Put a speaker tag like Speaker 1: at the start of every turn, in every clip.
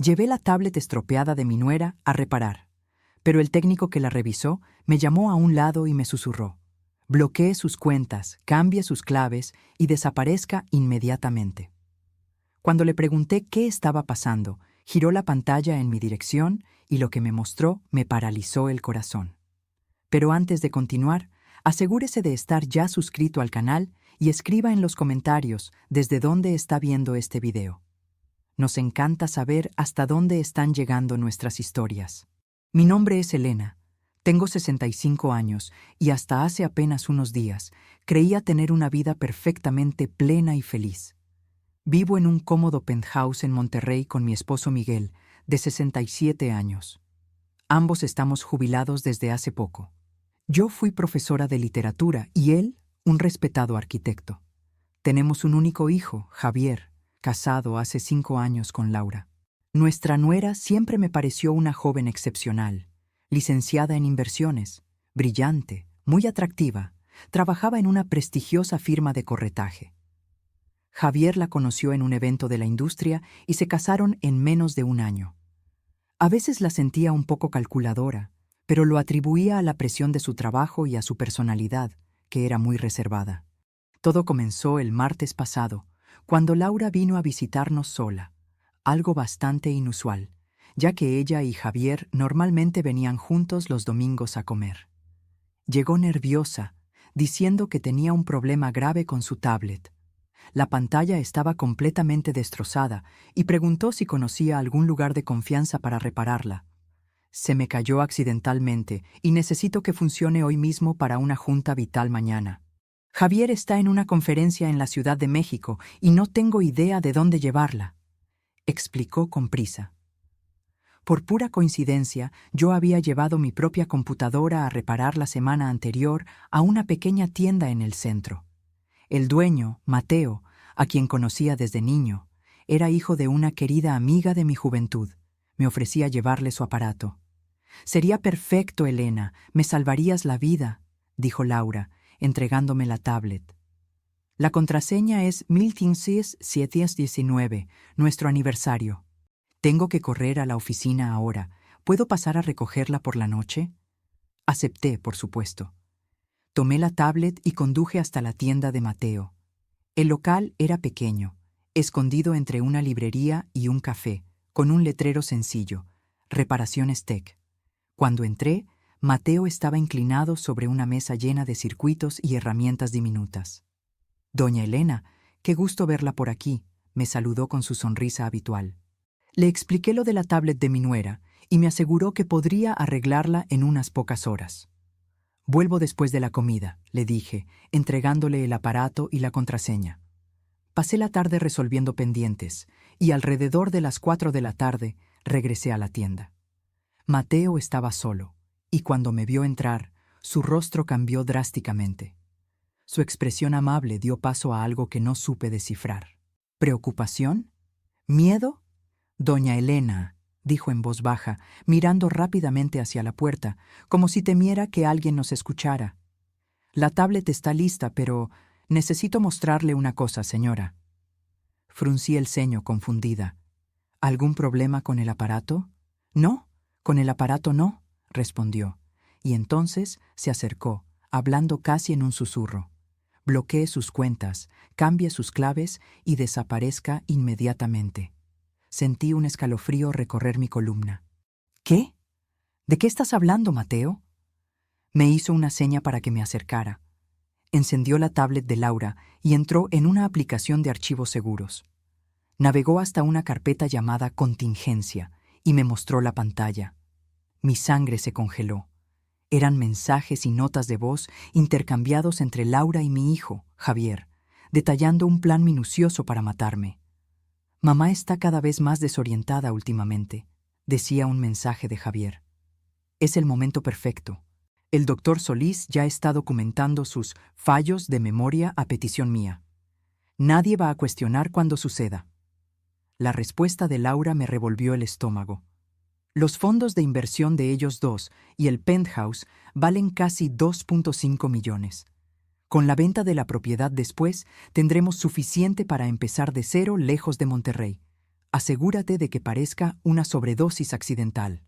Speaker 1: Llevé la tablet estropeada de mi nuera a reparar, pero el técnico que la revisó me llamó a un lado y me susurró: bloquee sus cuentas, cambie sus claves y desaparezca inmediatamente. Cuando le pregunté qué estaba pasando, giró la pantalla en mi dirección y lo que me mostró me paralizó el corazón. Pero antes de continuar, asegúrese de estar ya suscrito al canal y escriba en los comentarios desde dónde está viendo este video. Nos encanta saber hasta dónde están llegando nuestras historias. Mi nombre es Elena, tengo 65 años y hasta hace apenas unos días creía tener una vida perfectamente plena y feliz. Vivo en un cómodo penthouse en Monterrey con mi esposo Miguel, de 67 años. Ambos estamos jubilados desde hace poco. Yo fui profesora de literatura y él, un respetado arquitecto. Tenemos un único hijo, Javier, casado hace 5 años con Laura. Nuestra nuera siempre me pareció una joven excepcional, licenciada en inversiones, brillante, muy atractiva, trabajaba en una prestigiosa firma de corretaje. Javier la conoció en un evento de la industria y se casaron en menos de un año. A veces la sentía un poco calculadora, pero lo atribuía a la presión de su trabajo y a su personalidad, que era muy reservada. Todo comenzó el martes pasado, cuando Laura vino a visitarnos sola, algo bastante inusual, ya que ella y Javier normalmente venían juntos los domingos a comer. Llegó nerviosa, diciendo que tenía un problema grave con su tablet. La pantalla estaba completamente destrozada y preguntó si conocía algún lugar de confianza para repararla. Se me cayó accidentalmente y necesito que funcione hoy mismo para una junta vital mañana. Javier está en una conferencia en la Ciudad de México y no tengo idea de dónde llevarla, explicó con prisa. Por pura coincidencia, yo había llevado mi propia computadora a reparar la semana anterior a una pequeña tienda en el centro. El dueño, Mateo, a quien conocía desde niño, era hijo de una querida amiga de mi juventud. Me ofrecía llevarle su aparato. «Sería perfecto, Elena, me salvarías la vida», dijo Laura, entregándome la tablet. La contraseña es 15719, nuestro aniversario. Tengo que correr a la oficina ahora. ¿Puedo pasar a recogerla por la noche? Acepté, por supuesto. Tomé la tablet y conduje hasta la tienda de Mateo. El local era pequeño, escondido entre una librería y un café, con un letrero sencillo: Reparaciones Tech. Cuando entré, Mateo estaba inclinado sobre una mesa llena de circuitos y herramientas diminutas. «Doña Elena, qué gusto verla por aquí», me saludó con su sonrisa habitual. Le expliqué lo de la tablet de mi nuera y me aseguró que podría arreglarla en unas pocas horas. «Vuelvo después de la comida», le dije, entregándole el aparato y la contraseña. Pasé la tarde resolviendo pendientes y alrededor de las 4 de la tarde regresé a la tienda. Mateo estaba solo y cuando me vio entrar, su rostro cambió drásticamente. Su expresión amable dio paso a algo que no supe descifrar. ¿Preocupación? ¿Miedo? «Doña Elena», dijo en voz baja, mirando rápidamente hacia la puerta, como si temiera que alguien nos escuchara. «La tablet está lista, pero necesito mostrarle una cosa, señora». Fruncí el ceño, confundida. «¿Algún problema con el aparato?» «No, con el aparato no», respondió, y entonces se acercó, hablando casi en un susurro. «Bloquee sus cuentas, cambie sus claves y desaparezca inmediatamente». Sentí un escalofrío recorrer mi columna. «¿Qué? ¿De qué estás hablando, Mateo?» Me hizo una seña para que me acercara. Encendió la tablet de Laura y entró en una aplicación de archivos seguros. Navegó hasta una carpeta llamada Contingencia y me mostró la pantalla. Mi sangre se congeló. Eran mensajes y notas de voz intercambiados entre Laura y mi hijo, Javier, detallando un plan minucioso para matarme. «Mamá está cada vez más desorientada últimamente», decía un mensaje de Javier. «Es el momento perfecto. El doctor Solís ya está documentando sus fallos de memoria a petición mía. Nadie va a cuestionar cuando suceda». La respuesta de Laura me revolvió el estómago. Los fondos de inversión de ellos dos y el penthouse valen casi 2.5 millones. Con la venta de la propiedad después, tendremos suficiente para empezar de cero lejos de Monterrey. Asegúrate de que parezca una sobredosis accidental.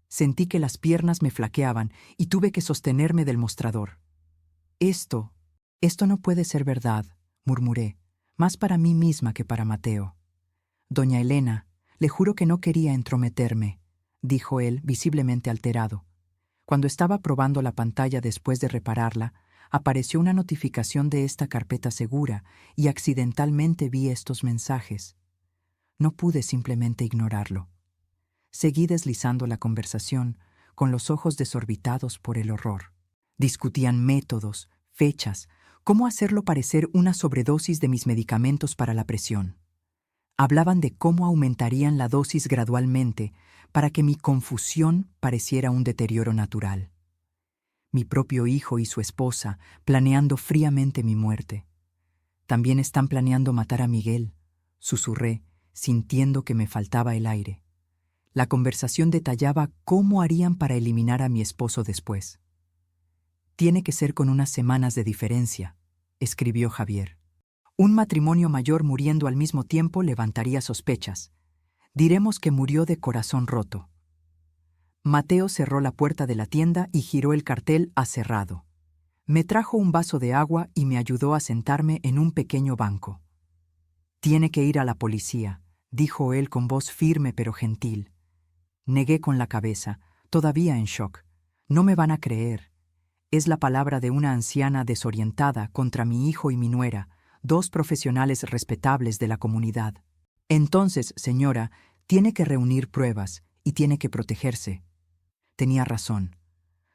Speaker 1: Sentí que las piernas me flaqueaban y tuve que sostenerme del mostrador. Esto no puede ser verdad, murmuré, más para mí misma que para Mateo. Doña Elena, le juro que no quería entrometerme, dijo él, visiblemente alterado. Cuando estaba probando la pantalla después de repararla, apareció una notificación de esta carpeta segura y accidentalmente vi estos mensajes. No pude simplemente ignorarlo. Seguí deslizando la conversación, con los ojos desorbitados por el horror. Discutían métodos, fechas, cómo hacerlo parecer una sobredosis de mis medicamentos para la presión. Hablaban de cómo aumentarían la dosis gradualmente para que mi confusión pareciera un deterioro natural. Mi propio hijo y su esposa planeando fríamente mi muerte. También están planeando matar a Miguel, susurré, sintiendo que me faltaba el aire. La conversación detallaba cómo harían para eliminar a mi esposo después. Tiene que ser con unas semanas de diferencia, escribió Javier. Un matrimonio mayor muriendo al mismo tiempo levantaría sospechas. Diremos que murió de corazón roto. Mateo cerró la puerta de la tienda y giró el cartel a cerrado. Me trajo un vaso de agua y me ayudó a sentarme en un pequeño banco. Tiene que ir a la policía, dijo él con voz firme pero gentil. Negué con la cabeza, todavía en shock. No me van a creer. Es la palabra de una anciana desorientada contra mi hijo y mi nuera, dos profesionales respetables de la comunidad. Entonces, señora, tiene que reunir pruebas y tiene que protegerse. Tenía razón.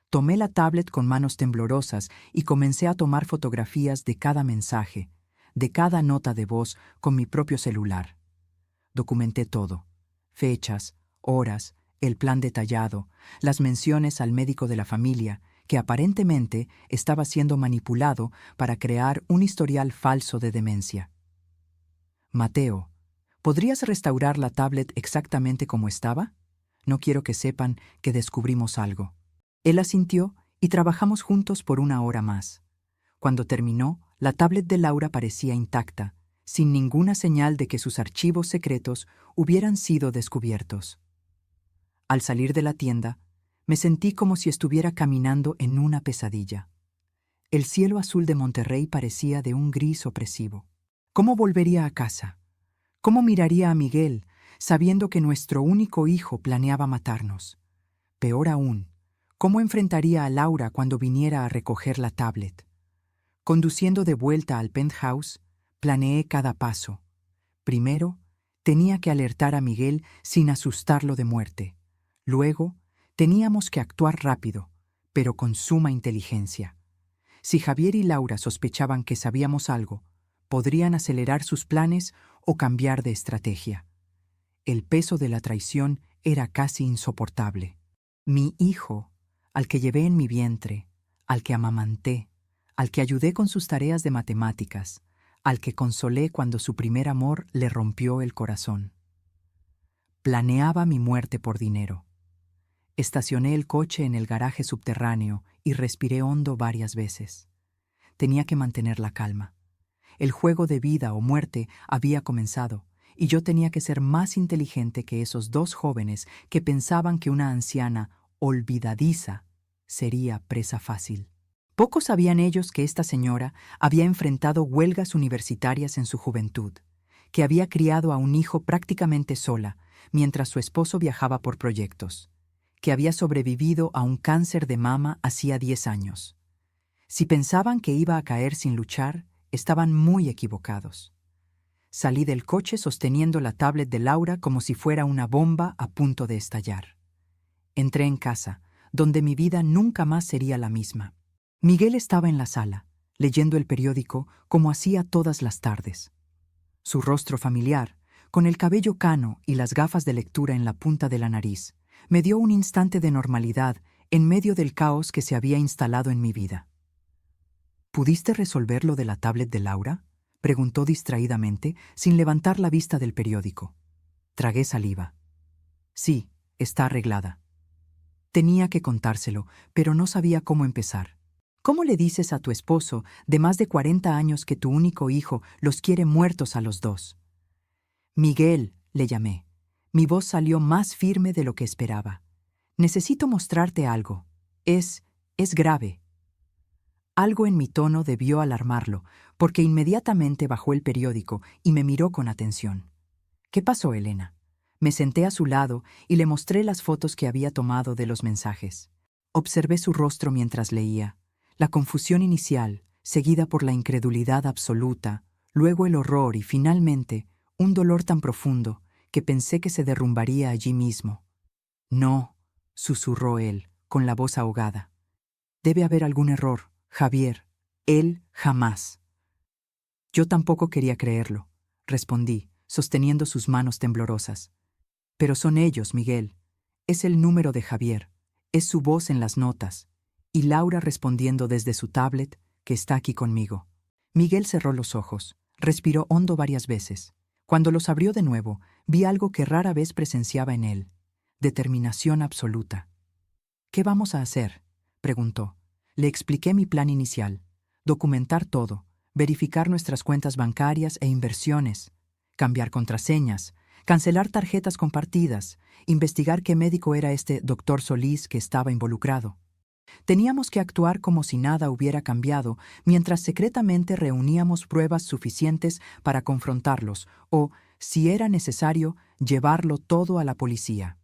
Speaker 1: Tomé la tablet con manos temblorosas y comencé a tomar fotografías de cada mensaje, de cada nota de voz con mi propio celular. Documenté todo: fechas, horas, el plan detallado, las menciones al médico de la familia, que aparentemente estaba siendo manipulado para crear un historial falso de demencia. Mateo, ¿podrías restaurar la tablet exactamente como estaba? No quiero que sepan que descubrimos algo. Él asintió y trabajamos juntos por 1 hora más. Cuando terminó, la tablet de Laura parecía intacta, sin ninguna señal de que sus archivos secretos hubieran sido descubiertos. Al salir de la tienda, me sentí como si estuviera caminando en una pesadilla. El cielo azul de Monterrey parecía de un gris opresivo. ¿Cómo volvería a casa? ¿Cómo miraría a Miguel, sabiendo que nuestro único hijo planeaba matarnos? Peor aún, ¿cómo enfrentaría a Laura cuando viniera a recoger la tablet? Conduciendo de vuelta al penthouse, planeé cada paso. Primero, tenía que alertar a Miguel sin asustarlo de muerte. Luego, teníamos que actuar rápido, pero con suma inteligencia. Si Javier y Laura sospechaban que sabíamos algo, podrían acelerar sus planes o cambiar de estrategia. El peso de la traición era casi insoportable. Mi hijo, al que llevé en mi vientre, al que amamanté, al que ayudé con sus tareas de matemáticas, al que consolé cuando su primer amor le rompió el corazón. Planeaba mi muerte por dinero. Estacioné el coche en el garaje subterráneo y respiré hondo varias veces. Tenía que mantener la calma. El juego de vida o muerte había comenzado, y yo tenía que ser más inteligente que esos dos jóvenes que pensaban que una anciana olvidadiza sería presa fácil. Poco sabían ellos que esta señora había enfrentado huelgas universitarias en su juventud, que había criado a un hijo prácticamente sola, mientras su esposo viajaba por proyectos, que había sobrevivido a un cáncer de mama hacía 10 años. Si pensaban que iba a caer sin luchar, estaban muy equivocados. Salí del coche sosteniendo la tablet de Laura como si fuera una bomba a punto de estallar. Entré en casa, donde mi vida nunca más sería la misma. Miguel estaba en la sala, leyendo el periódico como hacía todas las tardes. Su rostro familiar, con el cabello cano y las gafas de lectura en la punta de la nariz, me dio un instante de normalidad en medio del caos que se había instalado en mi vida. ¿Pudiste resolver lo de la tablet de Laura?, preguntó distraídamente, sin levantar la vista del periódico. Tragué saliva. Sí, está arreglada. Tenía que contárselo, pero no sabía cómo empezar. ¿Cómo le dices a tu esposo de más de 40 años que tu único hijo los quiere muertos a los dos? Miguel, le llamé. Mi voz salió más firme de lo que esperaba. Necesito mostrarte algo. Es grave. Algo en mi tono debió alarmarlo, porque inmediatamente bajó el periódico y me miró con atención. ¿Qué pasó, Elena? Me senté a su lado y le mostré las fotos que había tomado de los mensajes. Observé su rostro mientras leía. La confusión inicial, seguida por la incredulidad absoluta, luego el horror y finalmente un dolor tan profundo que pensé que se derrumbaría allí mismo. No, susurró él, con la voz ahogada. Debe haber algún error, Javier. Él jamás. Yo tampoco quería creerlo, respondí, sosteniendo sus manos temblorosas. Pero son ellos, Miguel. Es el número de Javier. Es su voz en las notas. Y Laura respondiendo desde su tablet, que está aquí conmigo. Miguel cerró los ojos, respiró hondo varias veces. Cuando los abrió de nuevo, vi algo que rara vez presenciaba en él. Determinación absoluta. ¿Qué vamos a hacer?, preguntó. Le expliqué mi plan inicial. Documentar todo, verificar nuestras cuentas bancarias e inversiones, cambiar contraseñas, cancelar tarjetas compartidas, investigar qué médico era este doctor Solís que estaba involucrado. Teníamos que actuar como si nada hubiera cambiado mientras secretamente reuníamos pruebas suficientes para confrontarlos o, si era necesario, llevarlo todo a la policía.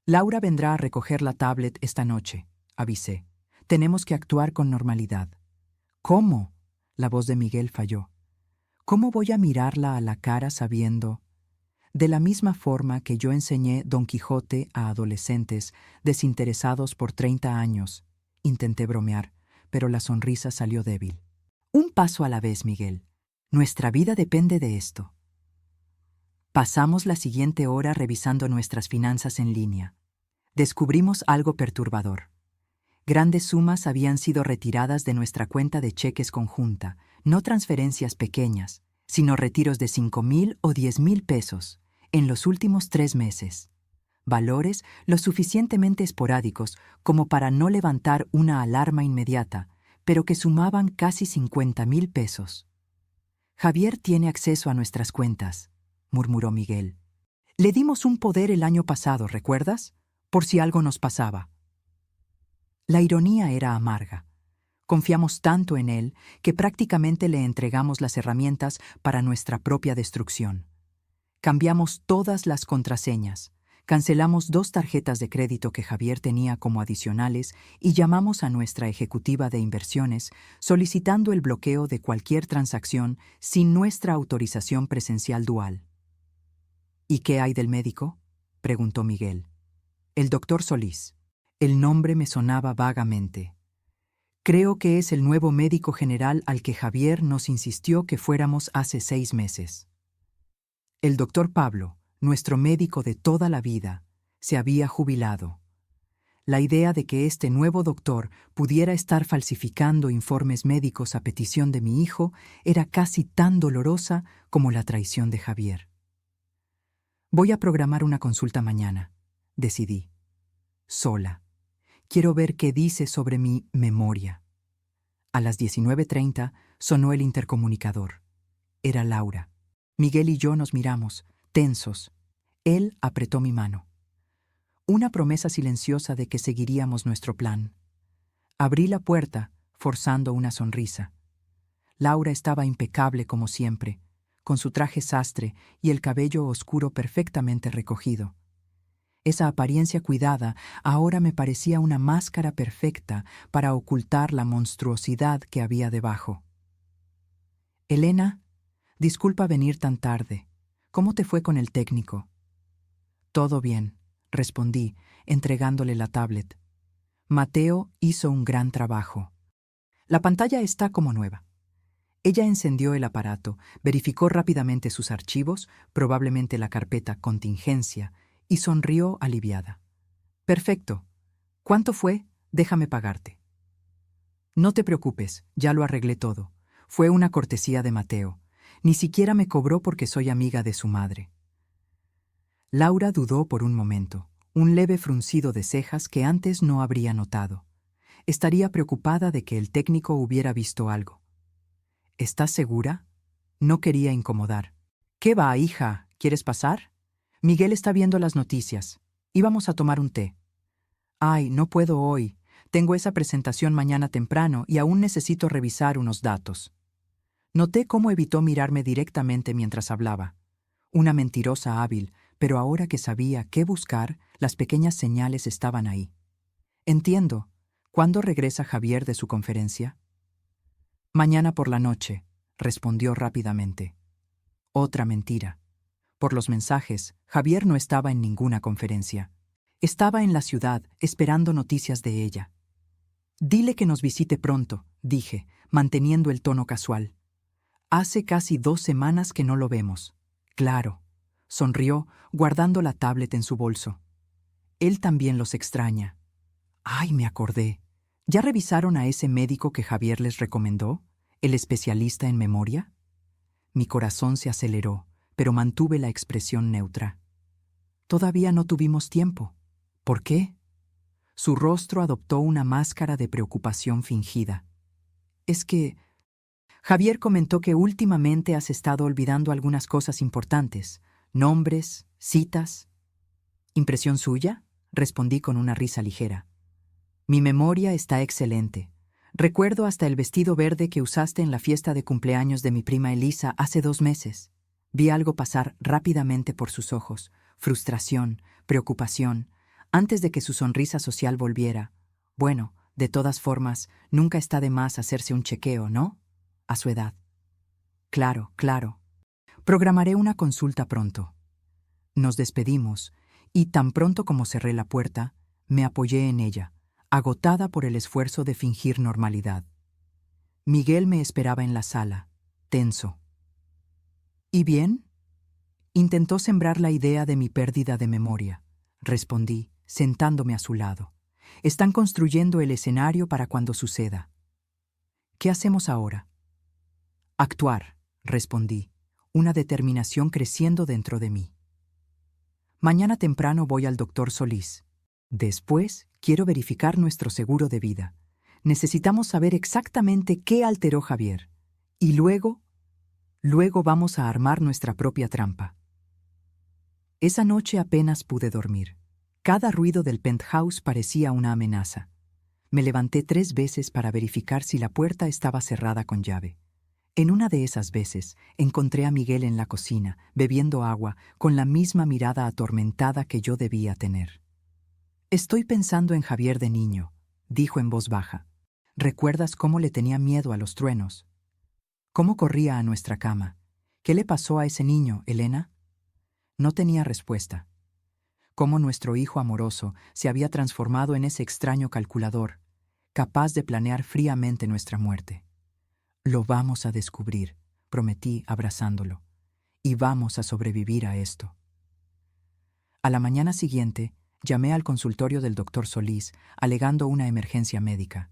Speaker 1: Laura vendrá a recoger la tablet esta noche, avisé. Tenemos que actuar con normalidad. ¿Cómo? La voz de Miguel falló. ¿Cómo voy a mirarla a la cara sabiendo? De la misma forma que yo enseñé Don Quijote a adolescentes desinteresados por 30 años, intenté bromear, pero la sonrisa salió débil. Un paso a la vez, Miguel. Nuestra vida depende de esto. Pasamos la siguiente hora revisando nuestras finanzas en línea. Descubrimos algo perturbador. Grandes sumas habían sido retiradas de nuestra cuenta de cheques conjunta, no transferencias pequeñas, sino retiros de 5,000 o 10,000 pesos en los últimos 3 meses. Valores lo suficientemente esporádicos como para no levantar una alarma inmediata, pero que sumaban casi 50,000 pesos. Javier tiene acceso a nuestras cuentas, murmuró Miguel. Le dimos un poder el año pasado, ¿recuerdas? Por si algo nos pasaba. La ironía era amarga. Confiamos tanto en él que prácticamente le entregamos las herramientas para nuestra propia destrucción. Cambiamos todas las contraseñas, cancelamos 2 tarjetas de crédito que Javier tenía como adicionales y llamamos a nuestra ejecutiva de inversiones solicitando el bloqueo de cualquier transacción sin nuestra autorización presencial dual. ¿Y qué hay del médico?, preguntó Miguel. El doctor Solís. El nombre me sonaba vagamente. Creo que es el nuevo médico general al que Javier nos insistió que fuéramos hace 6 meses. El doctor Pablo, nuestro médico de toda la vida, se había jubilado. La idea de que este nuevo doctor pudiera estar falsificando informes médicos a petición de mi hijo era casi tan dolorosa como la traición de Javier. Voy a programar una consulta mañana, decidí. Sola. Quiero ver qué dice sobre mi memoria. A las 19:30 sonó el intercomunicador. Era Laura. Miguel y yo nos miramos, tensos. Él apretó mi mano. Una promesa silenciosa de que seguiríamos nuestro plan. Abrí la puerta, forzando una sonrisa. Laura estaba impecable como siempre, con su traje sastre y el cabello oscuro perfectamente recogido. Esa apariencia cuidada ahora me parecía una máscara perfecta para ocultar la monstruosidad que había debajo. Elena, disculpa venir tan tarde. ¿Cómo te fue con el técnico? Todo bien, respondí, entregándole la tablet. Mateo hizo un gran trabajo. La pantalla está como nueva. Ella encendió el aparato, verificó rápidamente sus archivos, probablemente la carpeta contingencia, y sonrió aliviada. Perfecto. ¿Cuánto fue? Déjame pagarte. No te preocupes, ya lo arreglé todo. Fue una cortesía de Mateo. Ni siquiera me cobró porque soy amiga de su madre. Laura dudó por un momento, un leve fruncido de cejas que antes no habría notado. Estaría preocupada de que el técnico hubiera visto algo. ¿Estás segura? No quería incomodar. ¿Qué va, hija? ¿Quieres pasar? Miguel está viendo las noticias. Íbamos a tomar un té. Ay, no puedo hoy. Tengo esa presentación mañana temprano y aún necesito revisar unos datos. Noté cómo evitó mirarme directamente mientras hablaba. Una mentirosa hábil, pero ahora que sabía qué buscar, las pequeñas señales estaban ahí. Entiendo. ¿Cuándo regresa Javier de su conferencia? Mañana por la noche, respondió rápidamente. Otra mentira. Por los mensajes, Javier no estaba en ninguna conferencia. Estaba en la ciudad, esperando noticias de ella. Dile que nos visite pronto, dije, manteniendo el tono casual. Hace casi 2 semanas que no lo vemos. Claro. Sonrió, guardando la tablet en su bolso. Él también los extraña. Ay, me acordé. ¿Ya revisaron a ese médico que Javier les recomendó? ¿El especialista en memoria? Mi corazón se aceleró, pero mantuve la expresión neutra. Todavía no tuvimos tiempo. ¿Por qué? Su rostro adoptó una máscara de preocupación fingida. Es que Javier comentó que últimamente has estado olvidando algunas cosas importantes, nombres, citas. ¿Impresión suya? Respondí con una risa ligera. Mi memoria está excelente. Recuerdo hasta el vestido verde que usaste en la fiesta de cumpleaños de mi prima Elisa hace 2 meses. Vi algo pasar rápidamente por sus ojos, frustración, preocupación, antes de que su sonrisa social volviera. Bueno, de todas formas, nunca está de más hacerse un chequeo, ¿no? A su edad. Claro, claro. Programaré una consulta pronto. Nos despedimos, y tan pronto como cerré la puerta, me apoyé en ella, agotada por el esfuerzo de fingir normalidad. Miguel me esperaba en la sala, tenso. ¿Y bien? Intentó sembrar la idea de mi pérdida de memoria. Respondí, sentándome a su lado. Están construyendo el escenario para cuando suceda. ¿Qué hacemos ahora? Actuar, respondí, una determinación creciendo dentro de mí. Mañana temprano voy al doctor Solís. Después, quiero verificar nuestro seguro de vida. Necesitamos saber exactamente qué alteró Javier. Y luego vamos a armar nuestra propia trampa. Esa noche apenas pude dormir. Cada ruido del penthouse parecía una amenaza. Me levanté 3 veces para verificar si la puerta estaba cerrada con llave. En una de esas veces, encontré a Miguel en la cocina, bebiendo agua, con la misma mirada atormentada que yo debía tener. Estoy pensando en Javier de niño, dijo en voz baja. ¿Recuerdas cómo le tenía miedo a los truenos? ¿Cómo corría a nuestra cama? ¿Qué le pasó a ese niño, Elena? No tenía respuesta. Cómo nuestro hijo amoroso se había transformado en ese extraño calculador, capaz de planear fríamente nuestra muerte. Lo vamos a descubrir, prometí abrazándolo, y vamos a sobrevivir a esto. A la mañana siguiente, llamé al consultorio del doctor Solís, alegando una emergencia médica.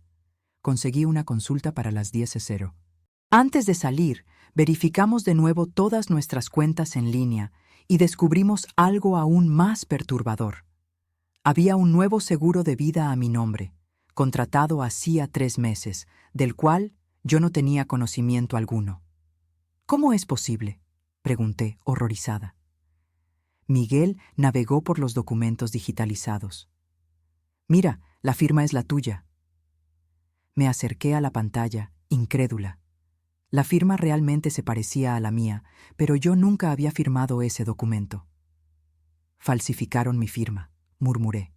Speaker 1: Conseguí una consulta para las 10:00. Antes de salir, verificamos de nuevo todas nuestras cuentas en línea y descubrimos algo aún más perturbador. Había un nuevo seguro de vida a mi nombre, contratado hacía 3 meses, del cual yo no tenía conocimiento alguno. ¿Cómo es posible?, pregunté, horrorizada. Miguel navegó por los documentos digitalizados. Mira, la firma es la tuya. Me acerqué a la pantalla, incrédula. La firma realmente se parecía a la mía, pero yo nunca había firmado ese documento. Falsificaron mi firma, murmuré.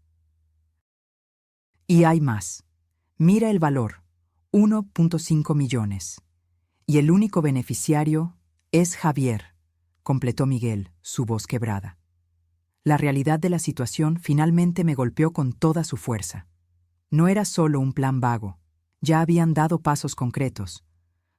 Speaker 1: Y hay más. Mira el valor, 1.5 millones. Y el único beneficiario es Javier, completó Miguel, su voz quebrada. La realidad de la situación finalmente me golpeó con toda su fuerza. No era solo un plan vago, ya habían dado pasos concretos.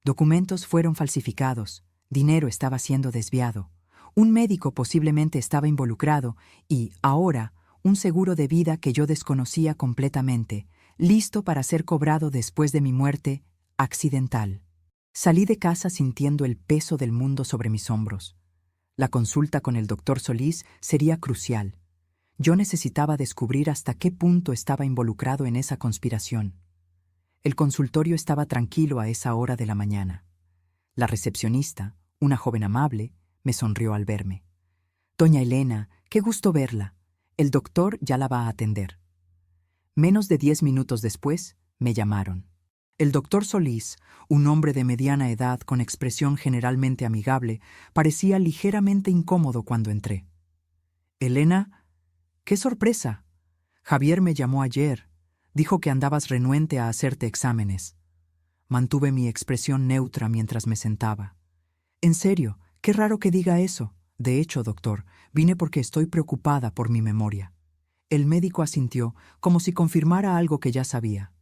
Speaker 1: Documentos fueron falsificados, dinero estaba siendo desviado, un médico posiblemente estaba involucrado y, ahora, un seguro de vida que yo desconocía completamente, listo para ser cobrado después de mi muerte accidental. Salí de casa sintiendo el peso del mundo sobre mis hombros. La consulta con el doctor Solís sería crucial. Yo necesitaba descubrir hasta qué punto estaba involucrado en esa conspiración. El consultorio estaba tranquilo a esa hora de la mañana. La recepcionista, una joven amable, me sonrió al verme. Doña Elena, qué gusto verla. El doctor ya la va a atender. Menos de 10 minutos después, me llamaron. El doctor Solís, un hombre de mediana edad con expresión generalmente amigable, parecía ligeramente incómodo cuando entré. Elena, ¡qué sorpresa! Javier me llamó ayer. Dijo que andabas renuente a hacerte exámenes. Mantuve mi expresión neutra mientras me sentaba. En serio, qué raro que diga eso. De hecho, doctor, vine porque estoy preocupada por mi memoria. El médico asintió, como si confirmara algo que ya sabía.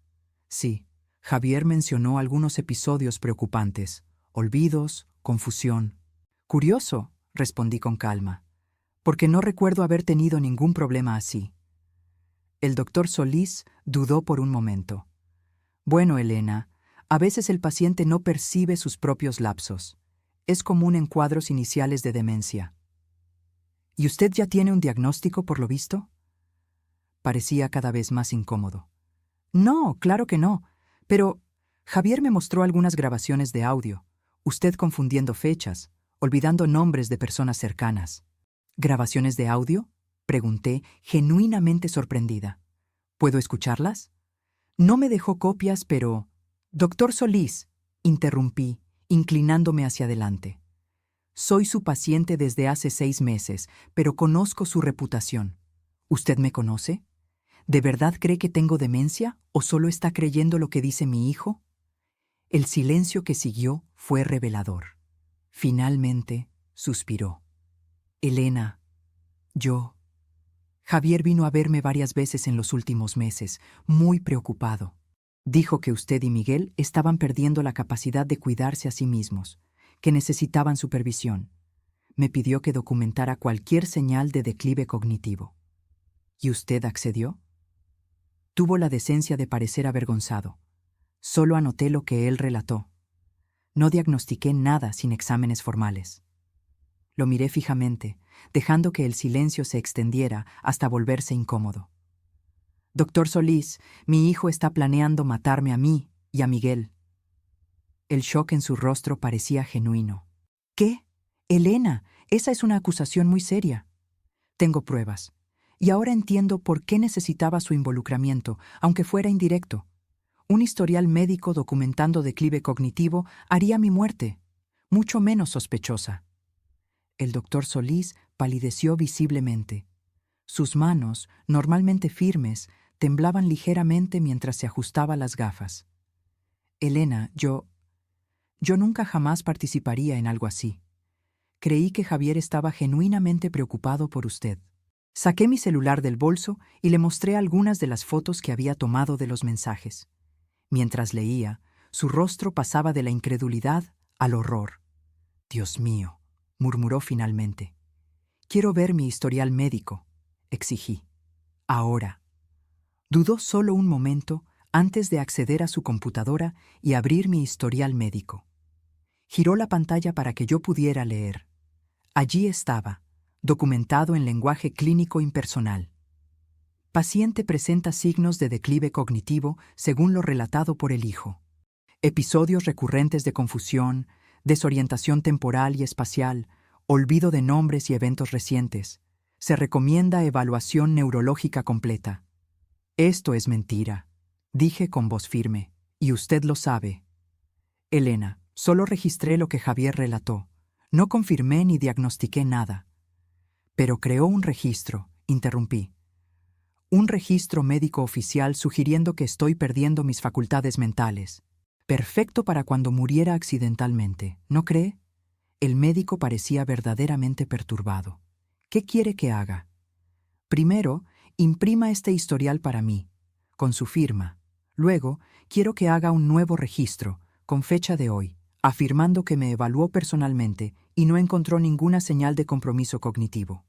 Speaker 1: Sí, Javier mencionó algunos episodios preocupantes, olvidos, confusión. Curioso, respondí con calma, porque no recuerdo haber tenido ningún problema así. El doctor Solís dudó por un momento. Bueno, Elena, a veces el paciente no percibe sus propios lapsos. Es común en cuadros iniciales de demencia. ¿Y usted ya tiene un diagnóstico, por lo visto? Parecía cada vez más incómodo. No, claro que no. Pero Javier me mostró algunas grabaciones de audio, usted confundiendo fechas, olvidando nombres de personas cercanas. ¿Grabaciones de audio?, pregunté, genuinamente sorprendida. ¿Puedo escucharlas? No me dejó copias, pero... Doctor Solís, interrumpí, inclinándome hacia adelante. Soy su paciente desde hace 6 meses, pero conozco su reputación. ¿Usted me conoce? ¿De verdad cree que tengo demencia o solo está creyendo lo que dice mi hijo? El silencio que siguió fue revelador. Finalmente, suspiró. Elena, Javier vino a verme varias veces en los últimos meses, muy preocupado. Dijo que usted y Miguel estaban perdiendo la capacidad de cuidarse a sí mismos, que necesitaban supervisión. Me pidió que documentara cualquier señal de declive cognitivo. ¿Y usted accedió? Tuvo la decencia de parecer avergonzado. Solo anoté lo que él relató. No diagnostiqué nada sin exámenes formales. Lo miré fijamente, dejando que el silencio se extendiera hasta volverse incómodo. Doctor Solís, mi hijo está planeando matarme a mí y a Miguel. El shock en su rostro parecía genuino. ¿Qué? Elena, esa es una acusación muy seria. Tengo pruebas. Y ahora entiendo por qué necesitaba su involucramiento, aunque fuera indirecto. Un historial médico documentando declive cognitivo haría mi muerte, mucho menos sospechosa. El doctor Solís palideció visiblemente. Sus manos, normalmente firmes, temblaban ligeramente mientras se ajustaba las gafas. Elena, yo nunca jamás participaría en algo así. Creí que Javier estaba genuinamente preocupado por usted. Saqué mi celular del bolso y le mostré algunas de las fotos que había tomado de los mensajes. Mientras leía, su rostro pasaba de la incredulidad al horror. Dios mío, murmuró finalmente. Quiero ver mi historial médico, exigí. Ahora. Dudó solo un momento antes de acceder a su computadora y abrir mi historial médico. Giró la pantalla para que yo pudiera leer. Allí estaba, documentado en lenguaje clínico impersonal. Paciente presenta signos de declive cognitivo según lo relatado por el hijo. Episodios recurrentes de confusión, desorientación temporal y espacial, olvido de nombres y eventos recientes. Se recomienda evaluación neurológica completa. Esto es mentira, dije con voz firme, y usted lo sabe. Elena, solo registré lo que Javier relató. No confirmé ni diagnostiqué nada. Pero creó un registro, interrumpí. Un registro médico oficial sugiriendo que estoy perdiendo mis facultades mentales. Perfecto para cuando muriera accidentalmente, ¿no cree? El médico parecía verdaderamente perturbado. ¿Qué quiere que haga? Primero, imprima este historial para mí, con su firma. Luego, quiero que haga un nuevo registro, con fecha de hoy, afirmando que me evaluó personalmente y no encontró ninguna señal de compromiso cognitivo.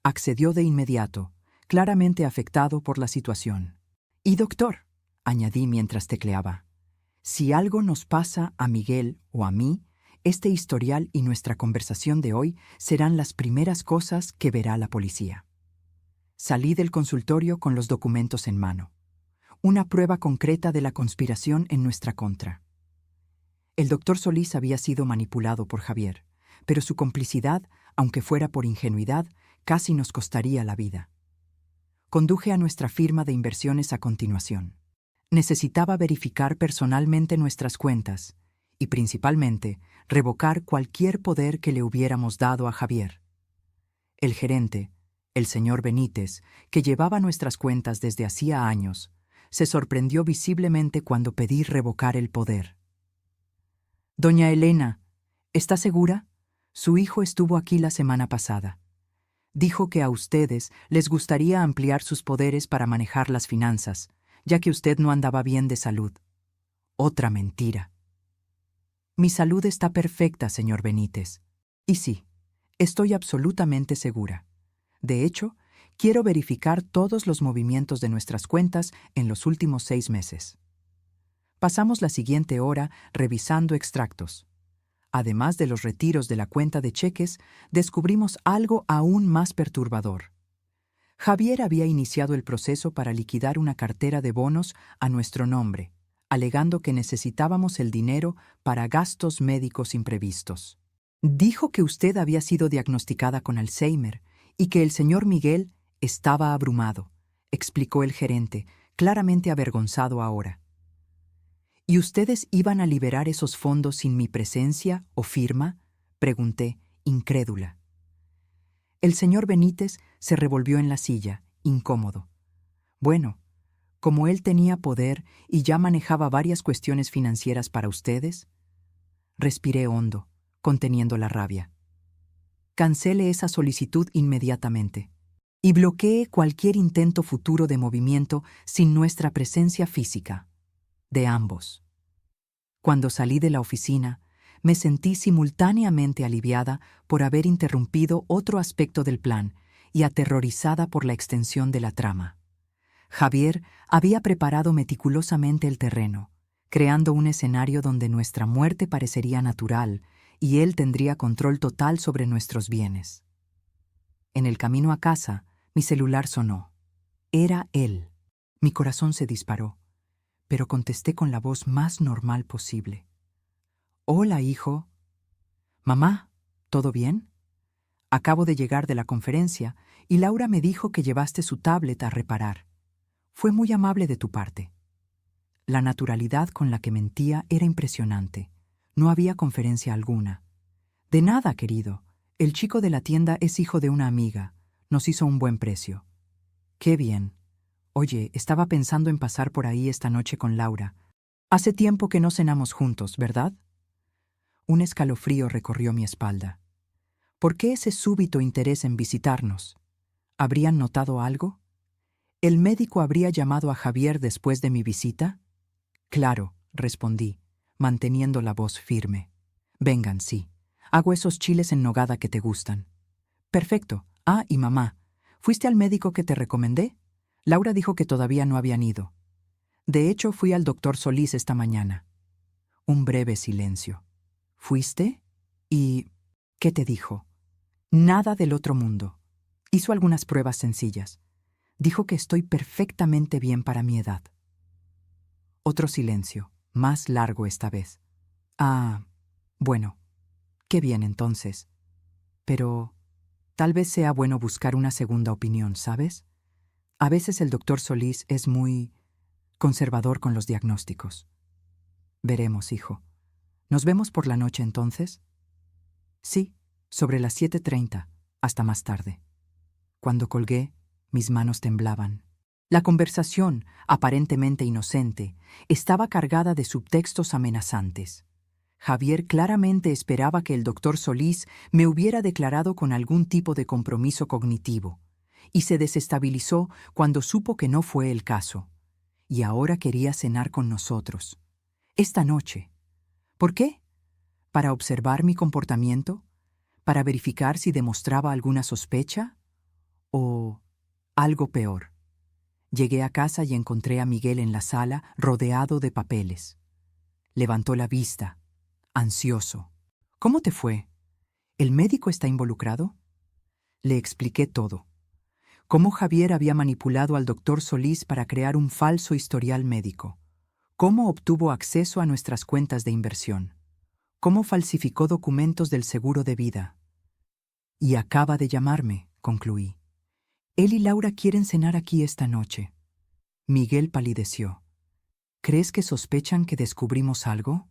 Speaker 1: Accedió de inmediato, claramente afectado por la situación. Y doctor, añadí mientras tecleaba, si algo nos pasa a Miguel o a mí, este historial y nuestra conversación de hoy serán las primeras cosas que verá la policía. Salí del consultorio con los documentos en mano. Una prueba concreta de la conspiración en nuestra contra. El doctor Solís había sido manipulado por Javier, pero su complicidad Aunque fuera por ingenuidad, casi nos costaría la vida. Conduje a nuestra firma de inversiones a continuación. Necesitaba verificar personalmente nuestras cuentas y, principalmente, revocar cualquier poder que le hubiéramos dado a Javier. El gerente, el señor Benítez, que llevaba nuestras cuentas desde hacía años, se sorprendió visiblemente cuando pedí revocar el poder. «Doña Elena, ¿está segura? Su hijo estuvo aquí la semana pasada. Dijo que a ustedes les gustaría ampliar sus poderes para manejar las finanzas, ya que usted no andaba bien de salud». Otra mentira. «Mi salud está perfecta, señor Benítez. Y sí, estoy absolutamente segura. De hecho, quiero verificar todos los movimientos de nuestras cuentas en los últimos 6 meses». Pasamos la siguiente hora revisando extractos. Además de los retiros de la cuenta de cheques, descubrimos algo aún más perturbador. Javier había iniciado el proceso para liquidar una cartera de bonos a nuestro nombre, alegando que necesitábamos el dinero para gastos médicos imprevistos. Dijo que usted había sido diagnosticada con Alzheimer y que el señor Miguel estaba abrumado, explicó el gerente, claramente avergonzado ahora. ¿Y ustedes iban a liberar esos fondos sin mi presencia o firma?, pregunté, incrédula. El señor Benítez se revolvió en la silla, incómodo. Bueno, como él tenía poder y ya manejaba varias cuestiones financieras para ustedes, respiré hondo, conteniendo la rabia. Cancele esa solicitud inmediatamente y bloquee cualquier intento futuro de movimiento sin nuestra presencia física. De ambos. Cuando salí de la oficina, me sentí simultáneamente aliviada por haber interrumpido otro aspecto del plan y aterrorizada por la extensión de la trama. Javier había preparado meticulosamente el terreno, creando un escenario donde nuestra muerte parecería natural y él tendría control total sobre nuestros bienes. En el camino a casa, mi celular sonó. Era él. Mi corazón se disparó, pero contesté con la voz más normal posible. «Hola, hijo». «Mamá, ¿todo bien? Acabo de llegar de la conferencia y Laura me dijo que llevaste su tablet a reparar. Fue muy amable de tu parte». La naturalidad con la que mentía era impresionante. No había conferencia alguna. «De nada, querido. El chico de la tienda es hijo de una amiga. Nos hizo un buen precio». «Qué bien. Oye, estaba pensando en pasar por ahí esta noche con Laura. Hace tiempo que no cenamos juntos, ¿verdad?» Un escalofrío recorrió mi espalda. ¿Por qué ese súbito interés en visitarnos? ¿Habrían notado algo? ¿El médico habría llamado a Javier después de mi visita? «Claro», respondí, manteniendo la voz firme. «Vengan, sí. Hago esos chiles en nogada que te gustan». «Perfecto. Ah, y mamá, ¿fuiste al médico que te recomendé?» Laura dijo que todavía no habían ido. «De hecho, fui al doctor Solís esta mañana». Un breve silencio. «¿Fuiste? ¿Y qué te dijo?» «Nada del otro mundo. Hizo algunas pruebas sencillas. Dijo que estoy perfectamente bien para mi edad». Otro silencio, más largo esta vez. «Ah, bueno, qué bien entonces. Pero tal vez sea bueno buscar una segunda opinión, ¿sabes? A veces el doctor Solís es muy conservador con los diagnósticos». «Veremos, hijo. ¿Nos vemos por la noche entonces?» «Sí, sobre las 7:30, hasta más tarde». Cuando colgué, mis manos temblaban. La conversación, aparentemente inocente, estaba cargada de subtextos amenazantes. Javier claramente esperaba que el doctor Solís me hubiera declarado con algún tipo de compromiso cognitivo, y se desestabilizó cuando supo que no fue el caso. Y ahora quería cenar con nosotros. Esta noche. ¿Por qué? ¿Para observar mi comportamiento? ¿Para verificar si demostraba alguna sospecha? ¿O algo peor? Llegué a casa y encontré a Miguel en la sala, rodeado de papeles. Levantó la vista, ansioso. «¿Cómo te fue? ¿El médico está involucrado?» Le expliqué todo. Cómo Javier había manipulado al doctor Solís para crear un falso historial médico. Cómo obtuvo acceso a nuestras cuentas de inversión. Cómo falsificó documentos del seguro de vida. Y acaba de llamarme, concluí. Él y Laura quieren cenar aquí esta noche. Miguel palideció. ¿Crees que sospechan que descubrimos algo?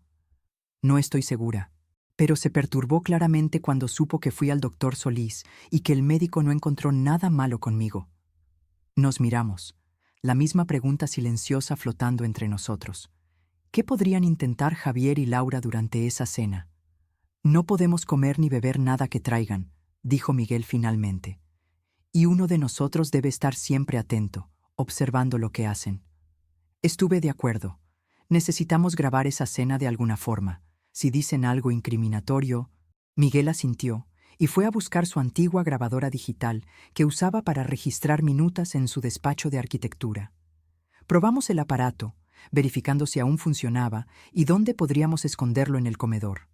Speaker 1: No estoy segura, pero se perturbó claramente cuando supo que fui al doctor Solís y que el médico no encontró nada malo conmigo. Nos miramos, la misma pregunta silenciosa flotando entre nosotros. ¿Qué podrían intentar Javier y Laura durante esa cena? No podemos comer ni beber nada que traigan, dijo Miguel finalmente. Y uno de nosotros debe estar siempre atento, observando lo que hacen. Estuve de acuerdo. Necesitamos grabar esa cena de alguna forma. Si dicen algo incriminatorio... Miguel asintió y fue a buscar su antigua grabadora digital que usaba para registrar minutas en su despacho de arquitectura. Probamos el aparato, verificando si aún funcionaba y dónde podríamos esconderlo en el comedor.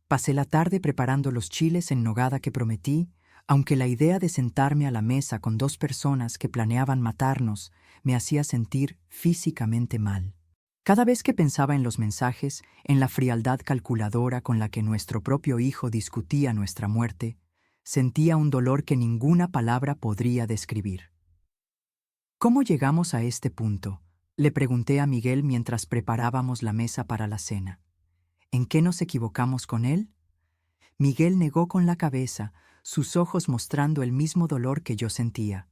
Speaker 1: Pasé la tarde preparando los chiles en nogada que prometí, aunque la idea de sentarme a la mesa con dos personas que planeaban matarnos me hacía sentir físicamente mal. Cada vez que pensaba en los mensajes, en la frialdad calculadora con la que nuestro propio hijo discutía nuestra muerte, sentía un dolor que ninguna palabra podría describir. ¿Cómo llegamos a este punto?, le pregunté a Miguel mientras preparábamos la mesa para la cena. ¿En qué nos equivocamos con él? Miguel negó con la cabeza, sus ojos mostrando el mismo dolor que yo sentía.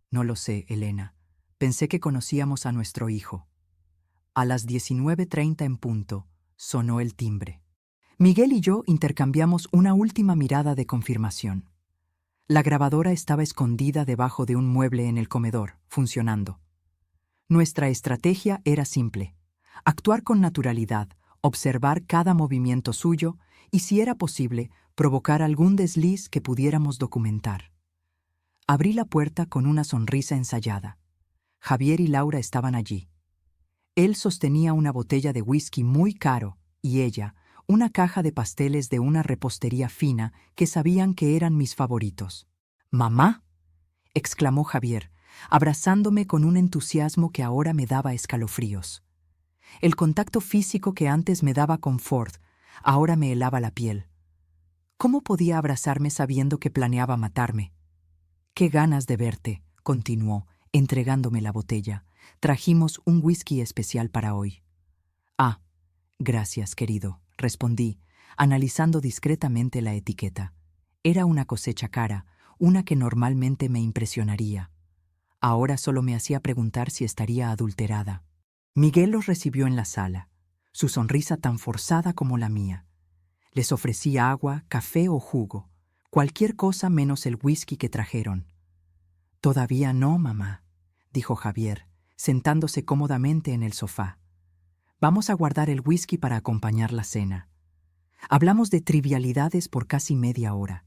Speaker 1: No lo sé, Elena. Pensé que conocíamos a nuestro hijo. A las 19:30 en punto, sonó el timbre. Miguel y yo intercambiamos una última mirada de confirmación. La grabadora estaba escondida debajo de un mueble en el comedor, funcionando. Nuestra estrategia era simple: actuar con naturalidad, observar cada movimiento suyo y, si era posible, provocar algún desliz que pudiéramos documentar. Abrí la puerta con una sonrisa ensayada. Javier y Laura estaban allí. Él sostenía una botella de whisky muy caro y ella, una caja de pasteles de una repostería fina que sabían que eran mis favoritos. «¡Mamá!», exclamó Javier, abrazándome con un entusiasmo que ahora me daba escalofríos. El contacto físico que antes me daba confort, ahora me helaba la piel. ¿Cómo podía abrazarme sabiendo que planeaba matarme? «Qué ganas de verte», continuó, entregándome la botella. «Trajimos un whisky especial para hoy». «Ah, gracias, querido», respondí, analizando discretamente la etiqueta. Era una cosecha cara, una que normalmente me impresionaría. Ahora solo me hacía preguntar si estaría adulterada. Miguel los recibió en la sala, su sonrisa tan forzada como la mía. Les ofrecí agua, café o jugo, cualquier cosa menos el whisky que trajeron. «Todavía no, mamá», dijo Javier, sentándose cómodamente en el sofá. «Vamos a guardar el whisky para acompañar la cena». Hablamos de trivialidades por casi media hora.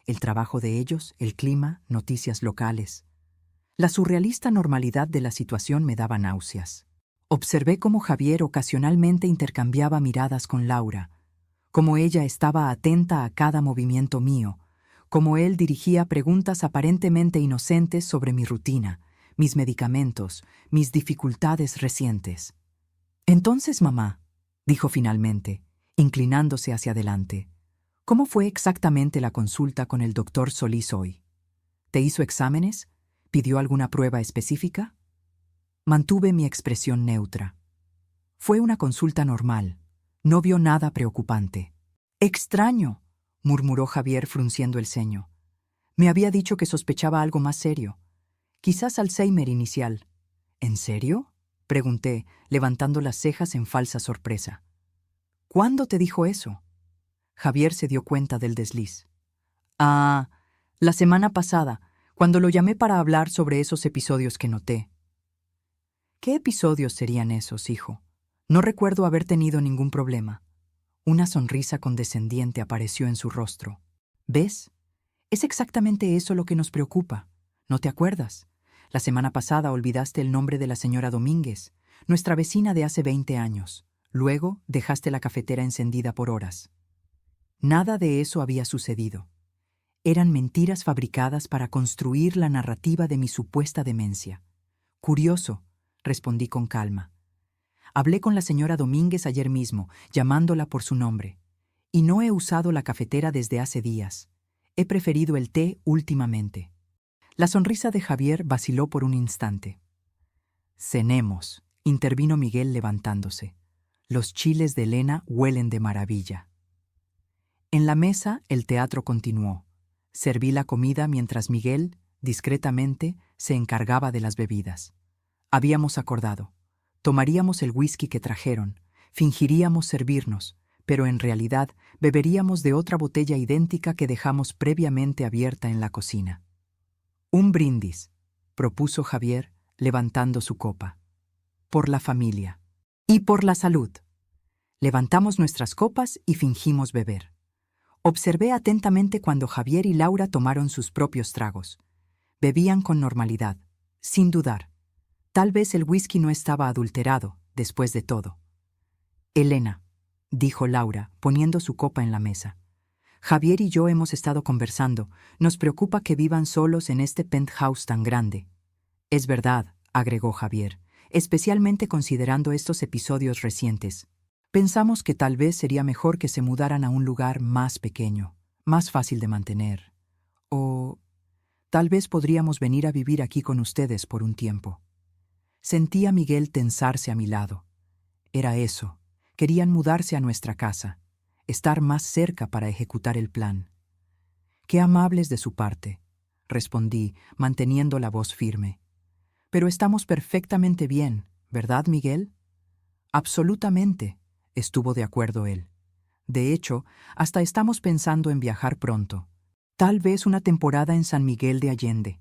Speaker 1: El trabajo de ellos, el clima, noticias locales. La surrealista normalidad de la situación me daba náuseas. Observé cómo Javier ocasionalmente intercambiaba miradas con Laura, cómo ella estaba atenta a cada movimiento mío, cómo él dirigía preguntas aparentemente inocentes sobre mi rutina, mis medicamentos, mis dificultades recientes. «Entonces, mamá», dijo finalmente, inclinándose hacia adelante, «¿cómo fue exactamente la consulta con el doctor Solís hoy? ¿Te hizo exámenes? ¿Pidió alguna prueba específica?» Mantuve mi expresión neutra. Fue una consulta normal. No vio nada preocupante. «Extraño», murmuró Javier frunciendo el ceño. «Me había dicho que sospechaba algo más serio. Quizás Alzheimer inicial». «¿En serio?», pregunté, levantando las cejas en falsa sorpresa. «¿Cuándo te dijo eso?». Javier se dio cuenta del desliz. «Ah, la semana pasada, cuando lo llamé para hablar sobre esos episodios que noté». «¿Qué episodios serían esos, hijo? No recuerdo haber tenido ningún problema». Una sonrisa condescendiente apareció en su rostro. «¿Ves? Es exactamente eso lo que nos preocupa. ¿No te acuerdas? La semana pasada olvidaste el nombre de la señora Domínguez, nuestra vecina de hace 20 años. Luego dejaste la cafetera encendida por horas». Nada de eso había sucedido. Eran mentiras fabricadas para construir la narrativa de mi supuesta demencia. «Curioso», respondí con calma. «Hablé con la señora Domínguez ayer mismo, llamándola por su nombre. Y no he usado la cafetera desde hace días. He preferido el té últimamente. La sonrisa de Javier vaciló por un instante. Cenemos, intervino Miguel levantándose. Los chiles de Elena huelen de maravilla. En la mesa el teatro continuó. Serví la comida mientras Miguel, discretamente, se encargaba de las bebidas. Habíamos acordado. Tomaríamos el whisky que trajeron, fingiríamos servirnos, pero en realidad beberíamos de otra botella idéntica que dejamos previamente abierta en la cocina. Un brindis, propuso Javier, levantando su copa. Por la familia. Y por la salud. Levantamos nuestras copas y fingimos beber. Observé atentamente cuando Javier y Laura tomaron sus propios tragos. Bebían con normalidad, sin dudar. Tal vez el whisky no estaba adulterado, después de todo. Elena, dijo Laura, poniendo su copa en la mesa. Javier y yo hemos estado conversando. Nos preocupa que vivan solos en este penthouse tan grande. Es verdad, agregó Javier, especialmente considerando estos episodios recientes. Pensamos que tal vez sería mejor que se mudaran a un lugar más pequeño, más fácil de mantener. O tal vez podríamos venir a vivir aquí con ustedes por un tiempo. Sentí a Miguel tensarse a mi lado. Era eso. Querían mudarse a nuestra casa, estar más cerca para ejecutar el plan. Qué amables de su parte, respondí, manteniendo la voz firme. Pero estamos perfectamente bien, ¿verdad, Miguel? Absolutamente, estuvo de acuerdo él. De hecho, hasta estamos pensando en viajar pronto. Tal vez una temporada en San Miguel de Allende.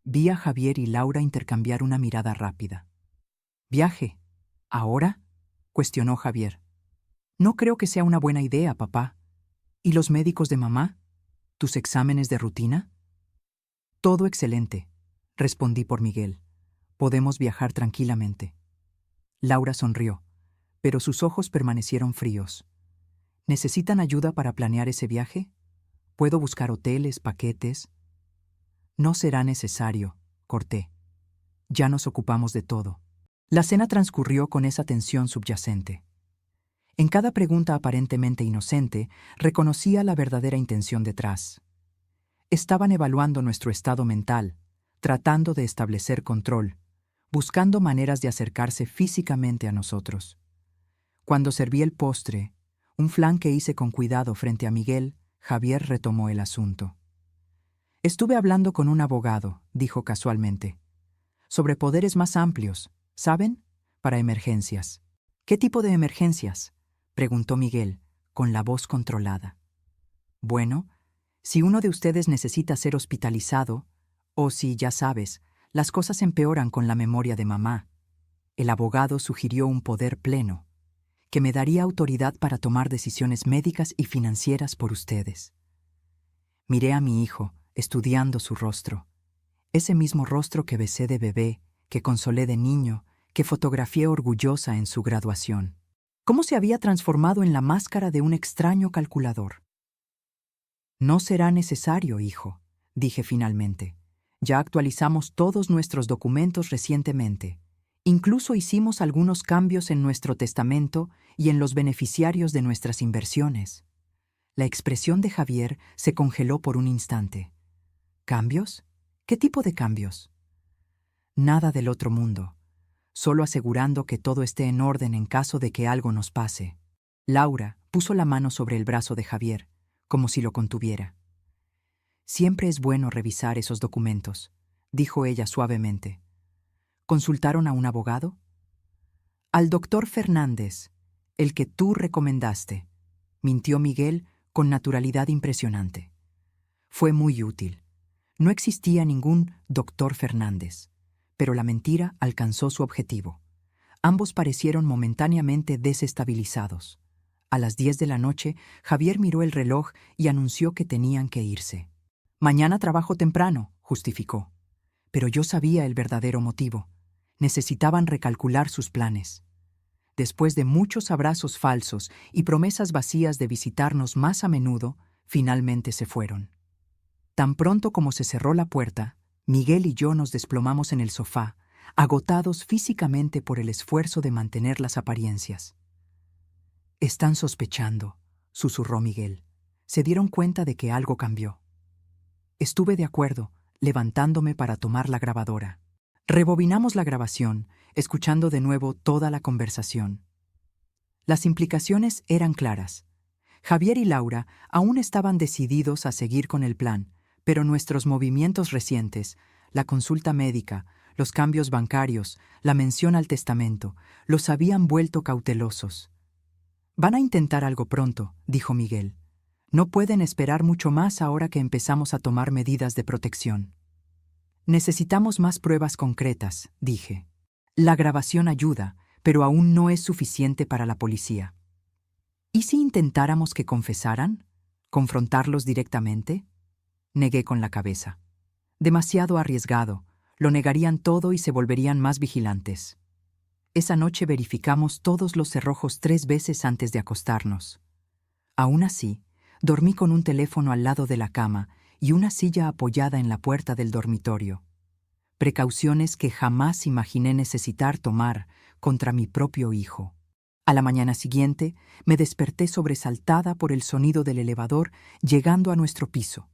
Speaker 1: Vi a Javier y Laura intercambiar una mirada rápida. ¿Viaje? ¿Ahora?, cuestionó Javier. No creo que sea una buena idea, papá. ¿Y los médicos de mamá? ¿Tus exámenes de rutina? Todo excelente, respondí por Miguel. Podemos viajar tranquilamente. Laura sonrió, pero sus ojos permanecieron fríos. ¿Necesitan ayuda para planear ese viaje? ¿Puedo buscar hoteles, paquetes? No será necesario, corté. Ya nos ocupamos de todo. La cena transcurrió con esa tensión subyacente. En cada pregunta aparentemente inocente, reconocía la verdadera intención detrás. Estaban evaluando nuestro estado mental, tratando de establecer control, buscando maneras de acercarse físicamente a nosotros. Cuando serví el postre, un flan que hice con cuidado frente a Miguel, Javier retomó el asunto. Estuve hablando con un abogado, dijo casualmente, sobre poderes más amplios, ¿saben? Para emergencias. ¿Qué tipo de emergencias?, preguntó Miguel, con la voz controlada. Bueno, si uno de ustedes necesita ser hospitalizado, o si, ya sabes, las cosas empeoran con la memoria de mamá. El abogado sugirió un poder pleno, que me daría autoridad para tomar decisiones médicas y financieras por ustedes. Miré a mi hijo, estudiando su rostro. Ese mismo rostro que besé de bebé, que consolé de niño, que fotografié orgullosa en su graduación. ¿Cómo se había transformado en la máscara de un extraño calculador? No será necesario, hijo, dije finalmente. Ya actualizamos todos nuestros documentos recientemente. Incluso hicimos algunos cambios en nuestro testamento y en los beneficiarios de nuestras inversiones. La expresión de Javier se congeló por un instante. ¿Cambios? ¿Qué tipo de cambios? Nada del otro mundo, solo asegurando que todo esté en orden en caso de que algo nos pase. Laura puso la mano sobre el brazo de Javier, como si lo contuviera. Siempre es bueno revisar esos documentos, dijo ella suavemente. ¿Consultaron a un abogado? Al doctor Fernández, el que tú recomendaste, mintió Miguel con naturalidad impresionante. Fue muy útil. No existía ningún doctor Fernández, pero la mentira alcanzó su objetivo. Ambos parecieron momentáneamente desestabilizados. A las 10 de la noche, Javier miró el reloj y anunció que tenían que irse. Mañana trabajo temprano, justificó. Pero yo sabía el verdadero motivo. Necesitaban recalcular sus planes. Después de muchos abrazos falsos y promesas vacías de visitarnos más a menudo, finalmente se fueron. Tan pronto como se cerró la puerta, Miguel y yo nos desplomamos en el sofá, agotados físicamente por el esfuerzo de mantener las apariencias. «Están sospechando», susurró Miguel. Se dieron cuenta de que algo cambió. Estuve de acuerdo, levantándome para tomar la grabadora. Rebobinamos la grabación, escuchando de nuevo toda la conversación. Las implicaciones eran claras. Javier y Laura aún estaban decididos a seguir con el plan, pero nuestros movimientos recientes, la consulta médica, los cambios bancarios, la mención al testamento, los habían vuelto cautelosos. «Van a intentar algo pronto», dijo Miguel. «No pueden esperar mucho más ahora que empezamos a tomar medidas de protección». «Necesitamos más pruebas concretas», dije. «La grabación ayuda, pero aún no es suficiente para la policía». «¿Y si intentáramos que confesaran? ¿Confrontarlos directamente?». Negué con la cabeza. «Demasiado arriesgado. Lo negarían todo y se volverían más vigilantes». Esa noche verificamos todos los cerrojos 3 veces antes de acostarnos. Aún así, dormí con un teléfono al lado de la cama y una silla apoyada en la puerta del dormitorio. Precauciones que jamás imaginé necesitar tomar contra mi propio hijo. A la mañana siguiente, me desperté sobresaltada por el sonido del elevador llegando a nuestro piso.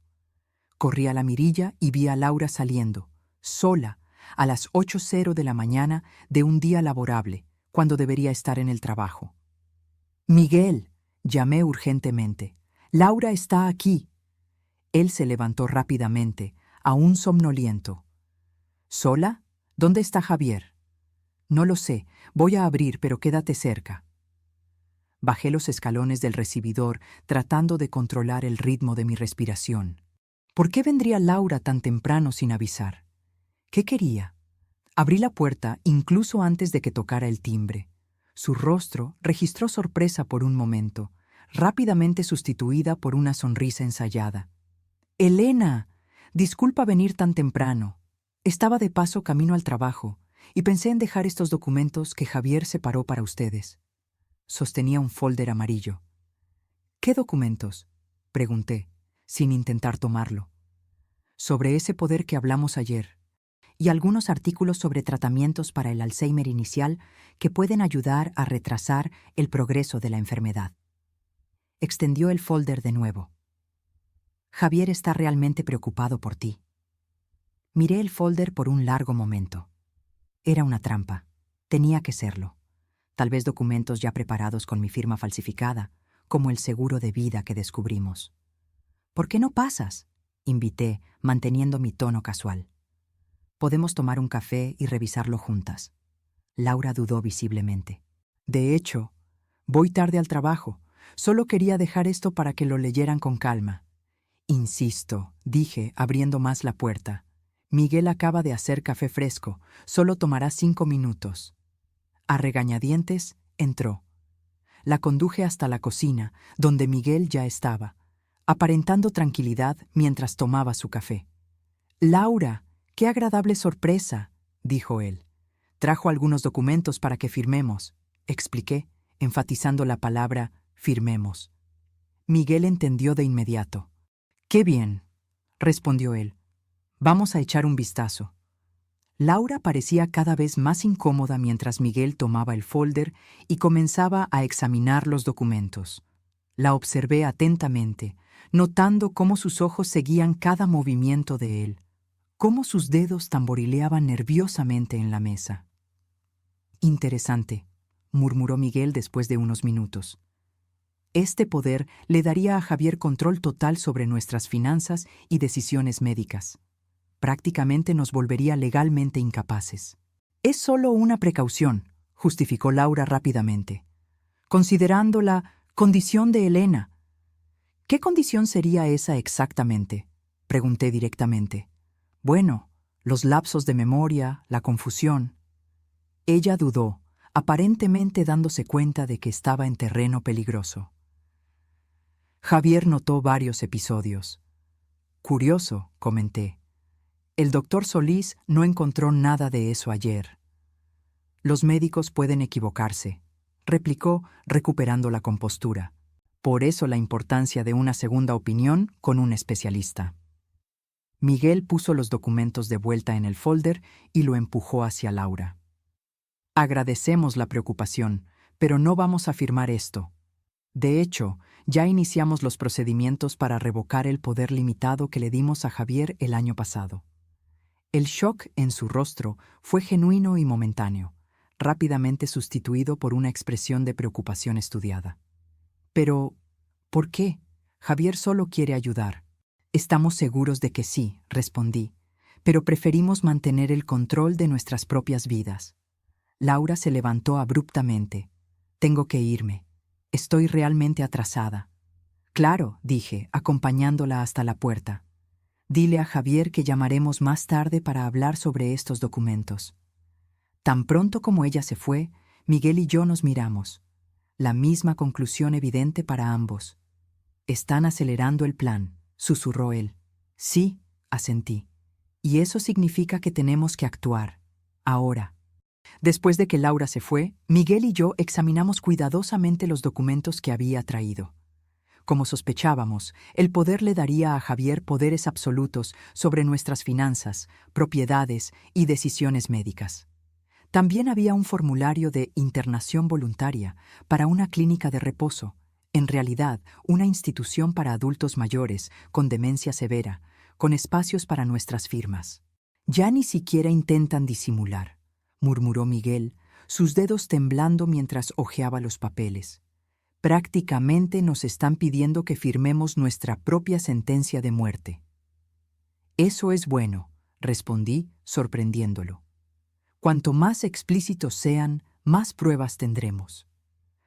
Speaker 1: Corrí a la mirilla y vi a Laura saliendo, sola, a las 8:00 de la mañana de un día laborable, cuando debería estar en el trabajo. «Miguel», llamé urgentemente, «Laura está aquí». Él se levantó rápidamente, aún somnoliento. «¿Sola? ¿Dónde está Javier?» «No lo sé, voy a abrir, pero quédate cerca». Bajé los escalones del recibidor, tratando de controlar el ritmo de mi respiración. ¿Por qué vendría Laura tan temprano sin avisar? ¿Qué quería? Abrí la puerta incluso antes de que tocara el timbre. Su rostro registró sorpresa por un momento, rápidamente sustituida por una sonrisa ensayada. «Elena, disculpa venir tan temprano. Estaba de paso camino al trabajo y pensé en dejar estos documentos que Javier separó para ustedes». Sostenía un folder amarillo. «¿Qué documentos?», pregunté, sin intentar tomarlo. «Sobre ese poder que hablamos ayer, y algunos artículos sobre tratamientos para el Alzheimer inicial que pueden ayudar a retrasar el progreso de la enfermedad». Extendió el folder de nuevo. «Javier está realmente preocupado por ti». Miré el folder por un largo momento. Era una trampa. Tenía que serlo. Tal vez documentos ya preparados con mi firma falsificada, como el seguro de vida que descubrimos. «¿Por qué no pasas?», invité, manteniendo mi tono casual. «Podemos tomar un café y revisarlo juntas». Laura dudó visiblemente. «De hecho, voy tarde al trabajo. Solo quería dejar esto para que lo leyeran con calma». «Insisto», dije, abriendo más la puerta. «Miguel acaba de hacer café fresco. Solo tomará 5 minutos». A regañadientes, entró. La conduje hasta la cocina, donde Miguel ya estaba, aparentando tranquilidad mientras tomaba su café. «Laura, qué agradable sorpresa», dijo él. «Trajo algunos documentos para que firmemos», expliqué, enfatizando la palabra firmemos. Miguel entendió de inmediato. «Qué bien», respondió él. «Vamos a echar un vistazo». Laura parecía cada vez más incómoda mientras Miguel tomaba el folder y comenzaba a examinar los documentos. La observé atentamente, notando cómo sus ojos seguían cada movimiento de él, cómo sus dedos tamborileaban nerviosamente en la mesa. «Interesante», murmuró Miguel después de unos minutos. «Este poder le daría a Javier control total sobre nuestras finanzas y decisiones médicas. Prácticamente nos volvería legalmente incapaces». «Es solo una precaución», justificó Laura rápidamente. «Considerando la condición de Elena». «¿Qué condición sería esa exactamente?», pregunté directamente. «Bueno, los lapsos de memoria, la confusión». Ella dudó, aparentemente dándose cuenta de que estaba en terreno peligroso. Javier notó varios episodios. «Curioso», comenté. «El doctor Solís no encontró nada de eso ayer». «Los médicos pueden equivocarse», replicó, recuperando la compostura. «Por eso la importancia de una segunda opinión con un especialista». Miguel puso los documentos de vuelta en el folder y lo empujó hacia Laura. «Agradecemos la preocupación, pero no vamos a firmar esto». De hecho, ya iniciamos los procedimientos para revocar el poder limitado que le dimos a Javier el año pasado. El shock en su rostro fue genuino y momentáneo, rápidamente sustituido por una expresión de preocupación estudiada. Pero, ¿por qué? Javier solo quiere ayudar. Estamos seguros de que sí, respondí, pero preferimos mantener el control de nuestras propias vidas. Laura se levantó abruptamente. Tengo que irme. Estoy realmente atrasada. Claro, dije, acompañándola hasta la puerta. Dile a Javier que llamaremos más tarde para hablar sobre estos documentos. Tan pronto como ella se fue, Miguel y yo nos miramos. La misma conclusión evidente para ambos. Están acelerando el plan, susurró él. Sí, asentí. Y eso significa que tenemos que actuar. Ahora. Después de que Laura se fue, Miguel y yo examinamos cuidadosamente los documentos que había traído. Como sospechábamos, el poder le daría a Javier poderes absolutos sobre nuestras finanzas, propiedades y decisiones médicas. También había un formulario de internación voluntaria para una clínica de reposo, en realidad una institución para adultos mayores con demencia severa, con espacios para nuestras firmas. Ya ni siquiera intentan disimular, murmuró Miguel, sus dedos temblando mientras hojeaba los papeles. Prácticamente nos están pidiendo que firmemos nuestra propia sentencia de muerte. Eso es bueno, respondí, sorprendiéndolo. Cuanto más explícitos sean, más pruebas tendremos.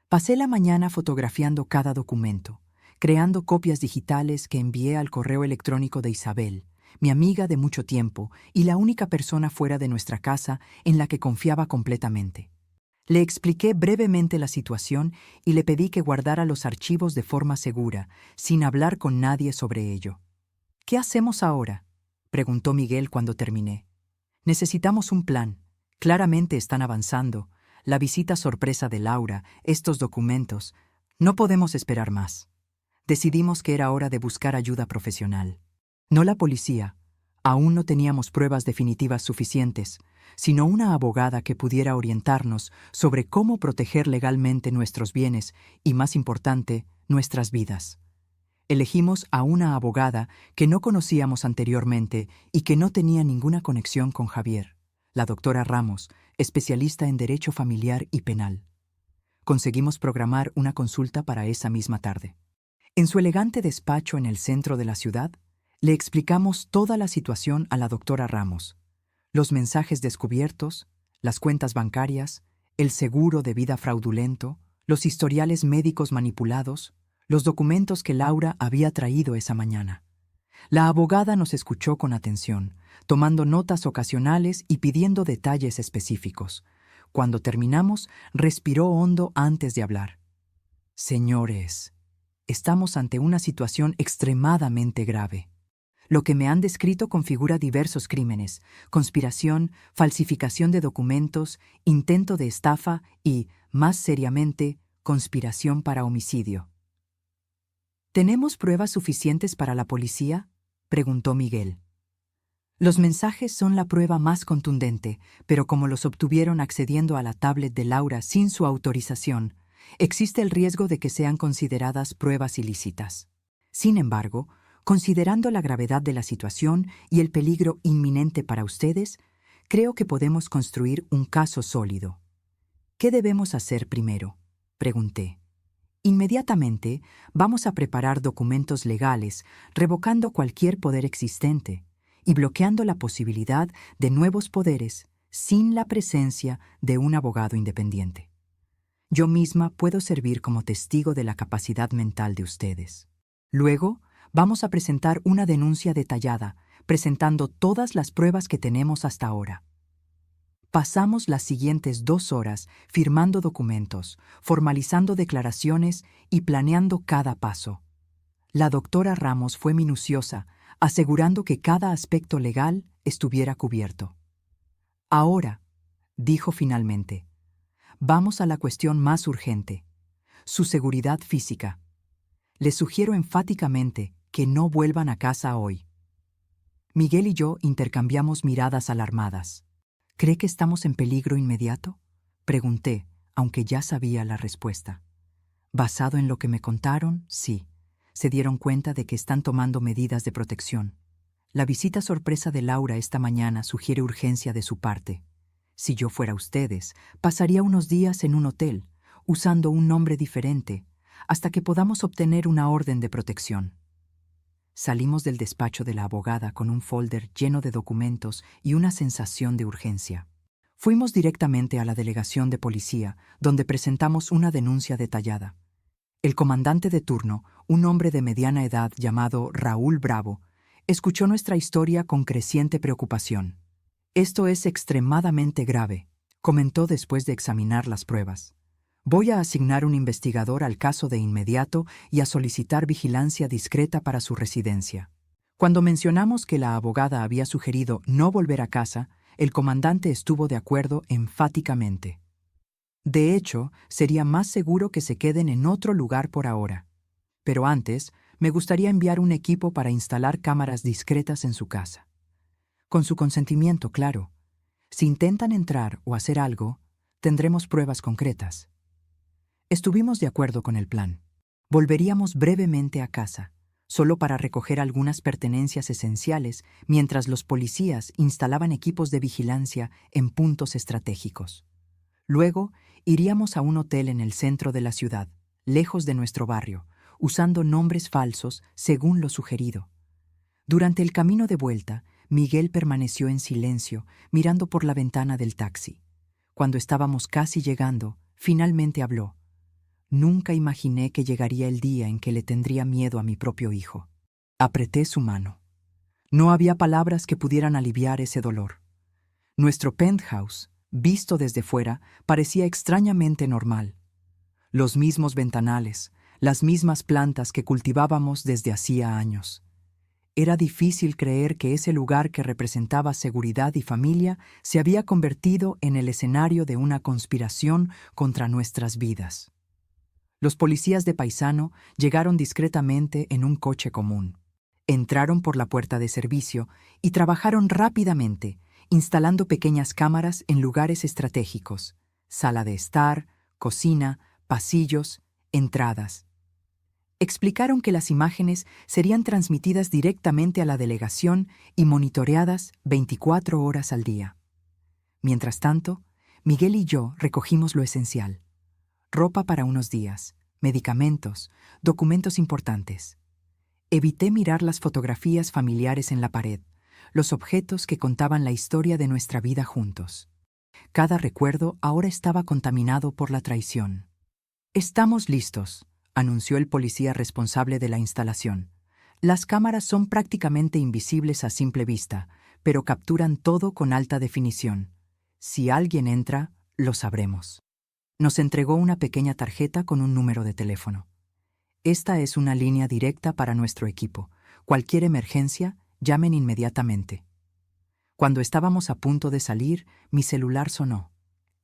Speaker 1: Pasé la mañana fotografiando cada documento, creando copias digitales que envié al correo electrónico de Isabel, mi amiga de mucho tiempo y la única persona fuera de nuestra casa en la que confiaba completamente. Le expliqué brevemente la situación y le pedí que guardara los archivos de forma segura, sin hablar con nadie sobre ello. ¿Qué hacemos ahora?, preguntó Miguel cuando terminé. Necesitamos un plan. Claramente están avanzando. La visita sorpresa de Laura, estos documentos. No podemos esperar más. Decidimos que era hora de buscar ayuda profesional. No la policía. Aún no teníamos pruebas definitivas suficientes, sino una abogada que pudiera orientarnos sobre cómo proteger legalmente nuestros bienes y, más importante, nuestras vidas. Elegimos a una abogada que no conocíamos anteriormente y que no tenía ninguna conexión con Javier, la doctora Ramos, especialista en Derecho Familiar y Penal. Conseguimos programar una consulta para esa misma tarde. En su elegante despacho en el centro de la ciudad, le explicamos toda la situación a la doctora Ramos. Los mensajes descubiertos, las cuentas bancarias, el seguro de vida fraudulento, los historiales médicos manipulados, los documentos que Laura había traído esa mañana. La abogada nos escuchó con atención, tomando notas ocasionales y pidiendo detalles específicos. Cuando terminamos, respiró hondo antes de hablar. Señores, estamos ante una situación extremadamente grave. Lo que me han descrito configura diversos crímenes: conspiración, falsificación de documentos, intento de estafa y, más seriamente, conspiración para homicidio. ¿Tenemos pruebas suficientes para la policía?, preguntó Miguel. Los mensajes son la prueba más contundente, pero como los obtuvieron accediendo a la tablet de Laura sin su autorización, existe el riesgo de que sean consideradas pruebas ilícitas. Sin embargo, considerando la gravedad de la situación y el peligro inminente para ustedes, creo que podemos construir un caso sólido. ¿Qué debemos hacer primero?, pregunté. Inmediatamente vamos a preparar documentos legales, revocando cualquier poder existente y bloqueando la posibilidad de nuevos poderes sin la presencia de un abogado independiente. Yo misma puedo servir como testigo de la capacidad mental de ustedes. Luego, vamos a presentar una denuncia detallada, presentando todas las pruebas que tenemos hasta ahora. Pasamos las siguientes 2 horas firmando documentos, formalizando declaraciones y planeando cada paso. La doctora Ramos fue minuciosa, asegurando que cada aspecto legal estuviera cubierto. Ahora, dijo finalmente, vamos a la cuestión más urgente: su seguridad física. Les sugiero enfáticamente que no vuelvan a casa hoy. Miguel y yo intercambiamos miradas alarmadas. ¿Cree que estamos en peligro inmediato?, pregunté, aunque ya sabía la respuesta. Basado en lo que me contaron, sí. Se dieron cuenta de que están tomando medidas de protección. La visita sorpresa de Laura esta mañana sugiere urgencia de su parte. Si yo fuera ustedes, pasaría unos días en un hotel, usando un nombre diferente, hasta que podamos obtener una orden de protección. Salimos del despacho de la abogada con un folder lleno de documentos y una sensación de urgencia. Fuimos directamente a la delegación de policía, donde presentamos una denuncia detallada. El comandante de turno, un hombre de mediana edad llamado Raúl Bravo, escuchó nuestra historia con creciente preocupación. «Esto es extremadamente grave», comentó después de examinar las pruebas. «Voy a asignar un investigador al caso de inmediato y a solicitar vigilancia discreta para su residencia». Cuando mencionamos que la abogada había sugerido no volver a casa, el comandante estuvo de acuerdo enfáticamente. De hecho, sería más seguro que se queden en otro lugar por ahora. Pero antes, me gustaría enviar un equipo para instalar cámaras discretas en su casa. Con su consentimiento, claro. Si intentan entrar o hacer algo, tendremos pruebas concretas. Estuvimos de acuerdo con el plan. Volveríamos brevemente a casa, solo para recoger algunas pertenencias esenciales mientras los policías instalaban equipos de vigilancia en puntos estratégicos. Luego, iríamos a un hotel en el centro de la ciudad, lejos de nuestro barrio, usando nombres falsos según lo sugerido. Durante el camino de vuelta, Miguel permaneció en silencio, mirando por la ventana del taxi. Cuando estábamos casi llegando, finalmente habló. Nunca imaginé que llegaría el día en que le tendría miedo a mi propio hijo. Apreté su mano. No había palabras que pudieran aliviar ese dolor. Nuestro penthouse, visto desde fuera, parecía extrañamente normal. Los mismos ventanales, las mismas plantas que cultivábamos desde hacía años. Era difícil creer que ese lugar que representaba seguridad y familia se había convertido en el escenario de una conspiración contra nuestras vidas. Los policías de Paisano llegaron discretamente en un coche común. Entraron por la puerta de servicio y trabajaron rápidamente, instalando pequeñas cámaras en lugares estratégicos: sala de estar, cocina, pasillos, entradas. Explicaron que las imágenes serían transmitidas directamente a la delegación y monitoreadas 24 horas al día. Mientras tanto, Miguel y yo recogimos lo esencial: ropa para unos días, medicamentos, documentos importantes. Evité mirar las fotografías familiares en la pared, los objetos que contaban la historia de nuestra vida juntos. Cada recuerdo ahora estaba contaminado por la traición. «Estamos listos», anunció el policía responsable de la instalación. «Las cámaras son prácticamente invisibles a simple vista, pero capturan todo con alta definición. Si alguien entra, lo sabremos». Nos entregó una pequeña tarjeta con un número de teléfono. «Esta es una línea directa para nuestro equipo. Cualquier emergencia, llamen inmediatamente». Cuando estábamos a punto de salir, mi celular sonó.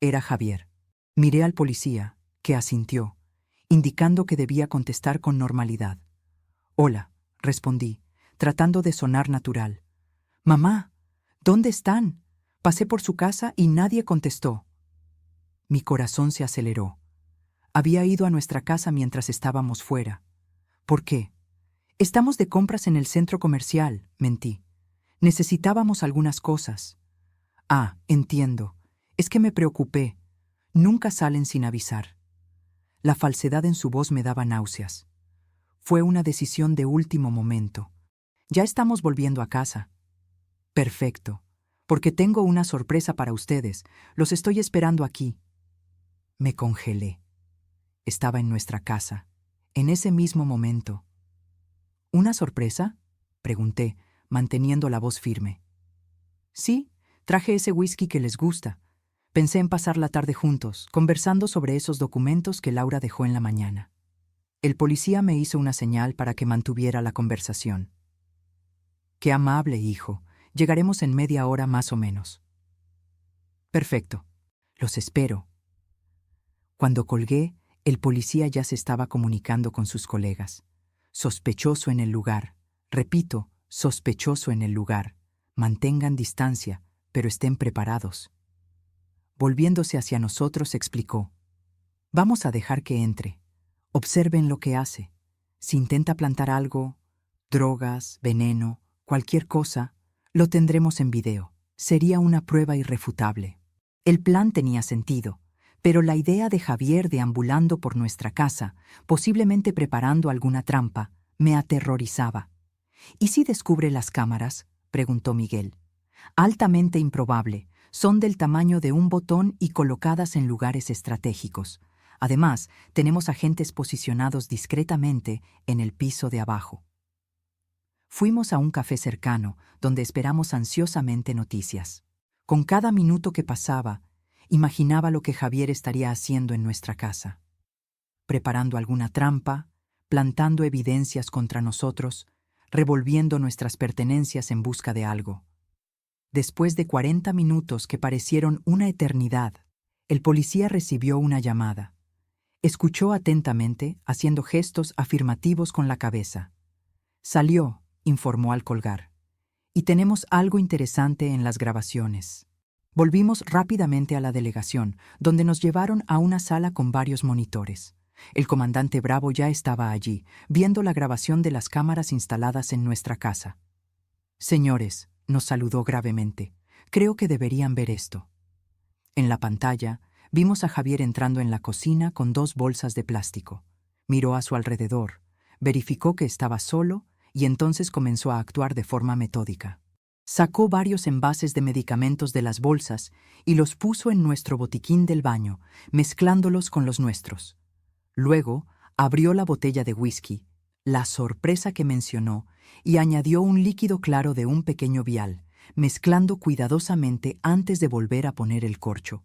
Speaker 1: Era Javier. Miré al policía, que asintió, indicando que debía contestar con normalidad. «Hola», respondí, tratando de sonar natural. «Mamá, ¿dónde están? Pasé por su casa y nadie contestó». Mi corazón se aceleró. Había ido a nuestra casa mientras estábamos fuera. ¿Por qué? «Estamos de compras en el centro comercial», mentí. «Necesitábamos algunas cosas». «Ah, entiendo. Es que me preocupé. Nunca salen sin avisar». La falsedad en su voz me daba náuseas. Fue una decisión de último momento. «Ya estamos volviendo a casa». «Perfecto, porque tengo una sorpresa para ustedes. Los estoy esperando aquí». Me congelé. Estaba en nuestra casa, en ese mismo momento. «¿Una sorpresa?», pregunté, manteniendo la voz firme. «Sí, traje ese whisky que les gusta. Pensé en pasar la tarde juntos, conversando sobre esos documentos que Laura dejó en la mañana». El policía me hizo una señal para que mantuviera la conversación. «Qué amable, hijo. Llegaremos en media hora más o menos». «Perfecto. Los espero». Cuando colgué, el policía ya se estaba comunicando con sus colegas. «Sospechoso en el lugar. Repito, sospechoso en el lugar. Mantengan distancia, pero estén preparados». Volviéndose hacia nosotros, explicó: «Vamos a dejar que entre. Observen lo que hace. Si intenta plantar algo, drogas, veneno, cualquier cosa, lo tendremos en video. Sería una prueba irrefutable. El plan tenía sentido, pero la idea de Javier deambulando por nuestra casa, posiblemente preparando alguna trampa, me aterrorizaba. ¿Y si descubre las cámaras?, preguntó Miguel. Altamente improbable. Son del tamaño de un botón y colocadas en lugares estratégicos. Además, tenemos agentes posicionados discretamente en el piso de abajo. Fuimos a un café cercano, donde esperamos ansiosamente noticias. Con cada minuto que pasaba, imaginaba lo que Javier estaría haciendo en nuestra casa. Preparando alguna trampa, plantando evidencias contra nosotros, revolviendo nuestras pertenencias en busca de algo. Después de 40 minutos que parecieron una eternidad, el policía recibió una llamada. Escuchó atentamente, haciendo gestos afirmativos con la cabeza. Salió, informó al colgar. Y tenemos algo interesante en las grabaciones. Volvimos rápidamente a la delegación, donde nos llevaron a una sala con varios monitores. El comandante Bravo ya estaba allí, viendo la grabación de las cámaras instaladas en nuestra casa. Señores, nos saludó gravemente. Creo que deberían ver esto. En la pantalla, vimos a Javier entrando en la cocina con 2 bolsas de plástico. Miró a su alrededor, verificó que estaba solo y entonces comenzó a actuar de forma metódica. Sacó varios envases de medicamentos de las bolsas y los puso en nuestro botiquín del baño, mezclándolos con los nuestros. Luego, abrió la botella de whisky, la sorpresa que mencionó, y añadió un líquido claro de un pequeño vial, mezclando cuidadosamente antes de volver a poner el corcho.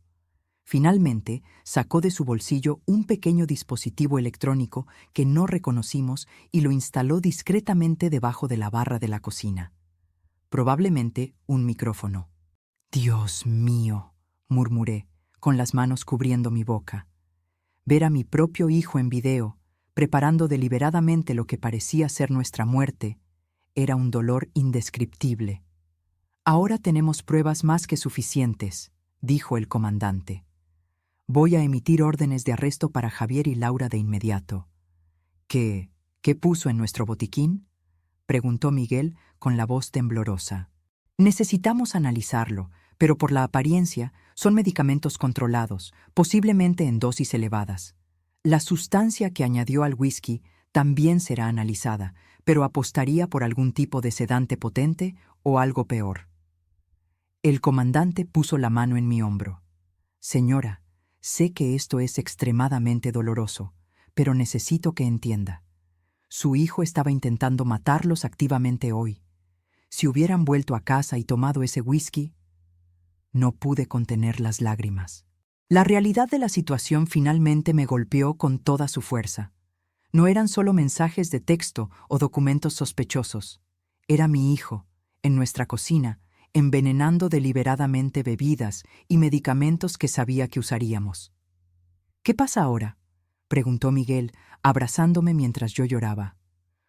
Speaker 1: Finalmente, sacó de su bolsillo un pequeño dispositivo electrónico que no reconocimos y lo instaló discretamente debajo de la barra de la cocina. Probablemente un micrófono. «Dios mío», murmuré, con las manos cubriendo mi boca. Ver a mi propio hijo en video, preparando deliberadamente lo que parecía ser nuestra muerte, era un dolor indescriptible. «Ahora tenemos pruebas más que suficientes», dijo el comandante. «Voy a emitir órdenes de arresto para Javier y Laura de inmediato». ¿Qué puso en nuestro botiquín?, preguntó Miguel con la voz temblorosa. «Necesitamos analizarlo, pero por la apariencia son medicamentos controlados, posiblemente en dosis elevadas. La sustancia que añadió al whisky también será analizada, pero apostaría por algún tipo de sedante potente o algo peor». El comandante puso la mano en mi hombro. «Señora, sé que esto es extremadamente doloroso, pero necesito que entienda. Su hijo estaba intentando matarlos activamente hoy. Si hubieran vuelto a casa y tomado ese whisky...» No pude contener las lágrimas. La realidad de la situación finalmente me golpeó con toda su fuerza. No eran solo mensajes de texto o documentos sospechosos. Era mi hijo, en nuestra cocina, envenenando deliberadamente bebidas y medicamentos que sabía que usaríamos. «¿Qué pasa ahora?», preguntó Miguel, abrazándome mientras yo lloraba.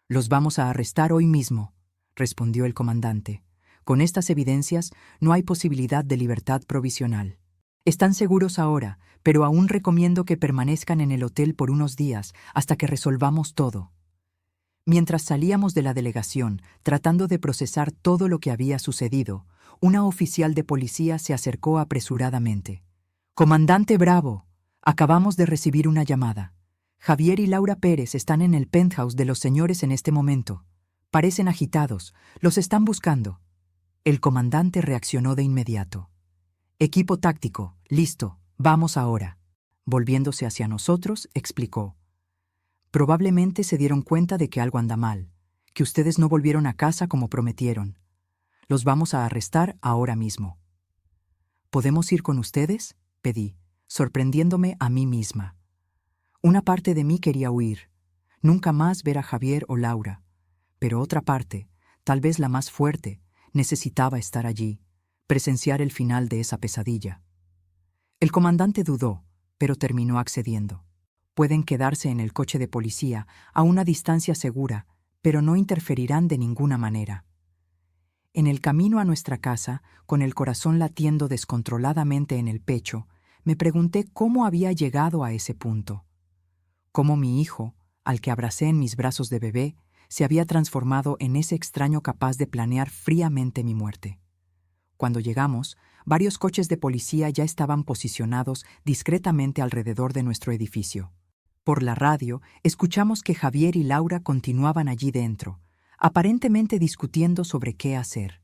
Speaker 1: «Los vamos a arrestar hoy mismo», respondió el comandante. «Con estas evidencias no hay posibilidad de libertad provisional. Están seguros ahora, pero aún recomiendo que permanezcan en el hotel por unos días hasta que resolvamos todo». Mientras salíamos de la delegación, tratando de procesar todo lo que había sucedido, una oficial de policía se acercó apresuradamente. «Comandante Bravo, acabamos de recibir una llamada. Javier y Laura Pérez están en el penthouse de los señores en este momento. Parecen agitados, los están buscando». El comandante reaccionó de inmediato. «Equipo táctico, listo, vamos ahora». Volviéndose hacia nosotros, explicó. «Probablemente se dieron cuenta de que algo anda mal, que ustedes no volvieron a casa como prometieron. Los vamos a arrestar ahora mismo». «¿Podemos ir con ustedes?», pedí, sorprendiéndome a mí misma. Una parte de mí quería huir, nunca más ver a Javier o Laura, pero otra parte, tal vez la más fuerte, necesitaba estar allí, presenciar el final de esa pesadilla. El comandante dudó, pero terminó accediendo. «Pueden quedarse en el coche de policía a una distancia segura, pero no interferirán de ninguna manera». En el camino a nuestra casa, con el corazón latiendo descontroladamente en el pecho, me pregunté cómo había llegado a ese punto. Cómo mi hijo, al que abracé en mis brazos de bebé, se había transformado en ese extraño capaz de planear fríamente mi muerte. Cuando llegamos, varios coches de policía ya estaban posicionados discretamente alrededor de nuestro edificio. Por la radio, escuchamos que Javier y Laura continuaban allí dentro, aparentemente discutiendo sobre qué hacer.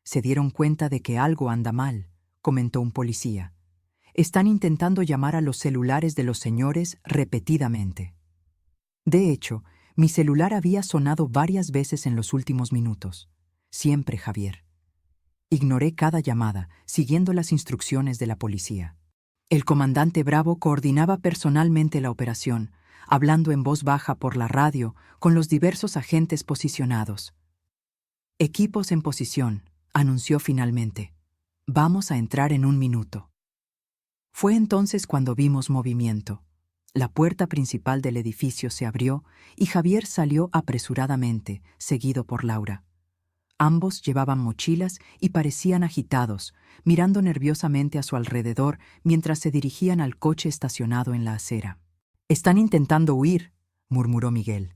Speaker 1: Se dieron cuenta de que algo anda mal, comentó un policía. Están intentando llamar a los celulares de los señores repetidamente. De hecho, mi celular había sonado varias veces en los últimos minutos. Siempre Javier. Ignoré cada llamada, siguiendo las instrucciones de la policía. El comandante Bravo coordinaba personalmente la operación, hablando en voz baja por la radio con los diversos agentes posicionados. «Equipos en posición», anunció finalmente. «Vamos a entrar en un minuto». Fue entonces cuando vimos movimiento. La puerta principal del edificio se abrió y Javier salió apresuradamente, seguido por Laura. Ambos llevaban mochilas y parecían agitados, mirando nerviosamente a su alrededor mientras se dirigían al coche estacionado en la acera. «Están intentando huir», murmuró Miguel.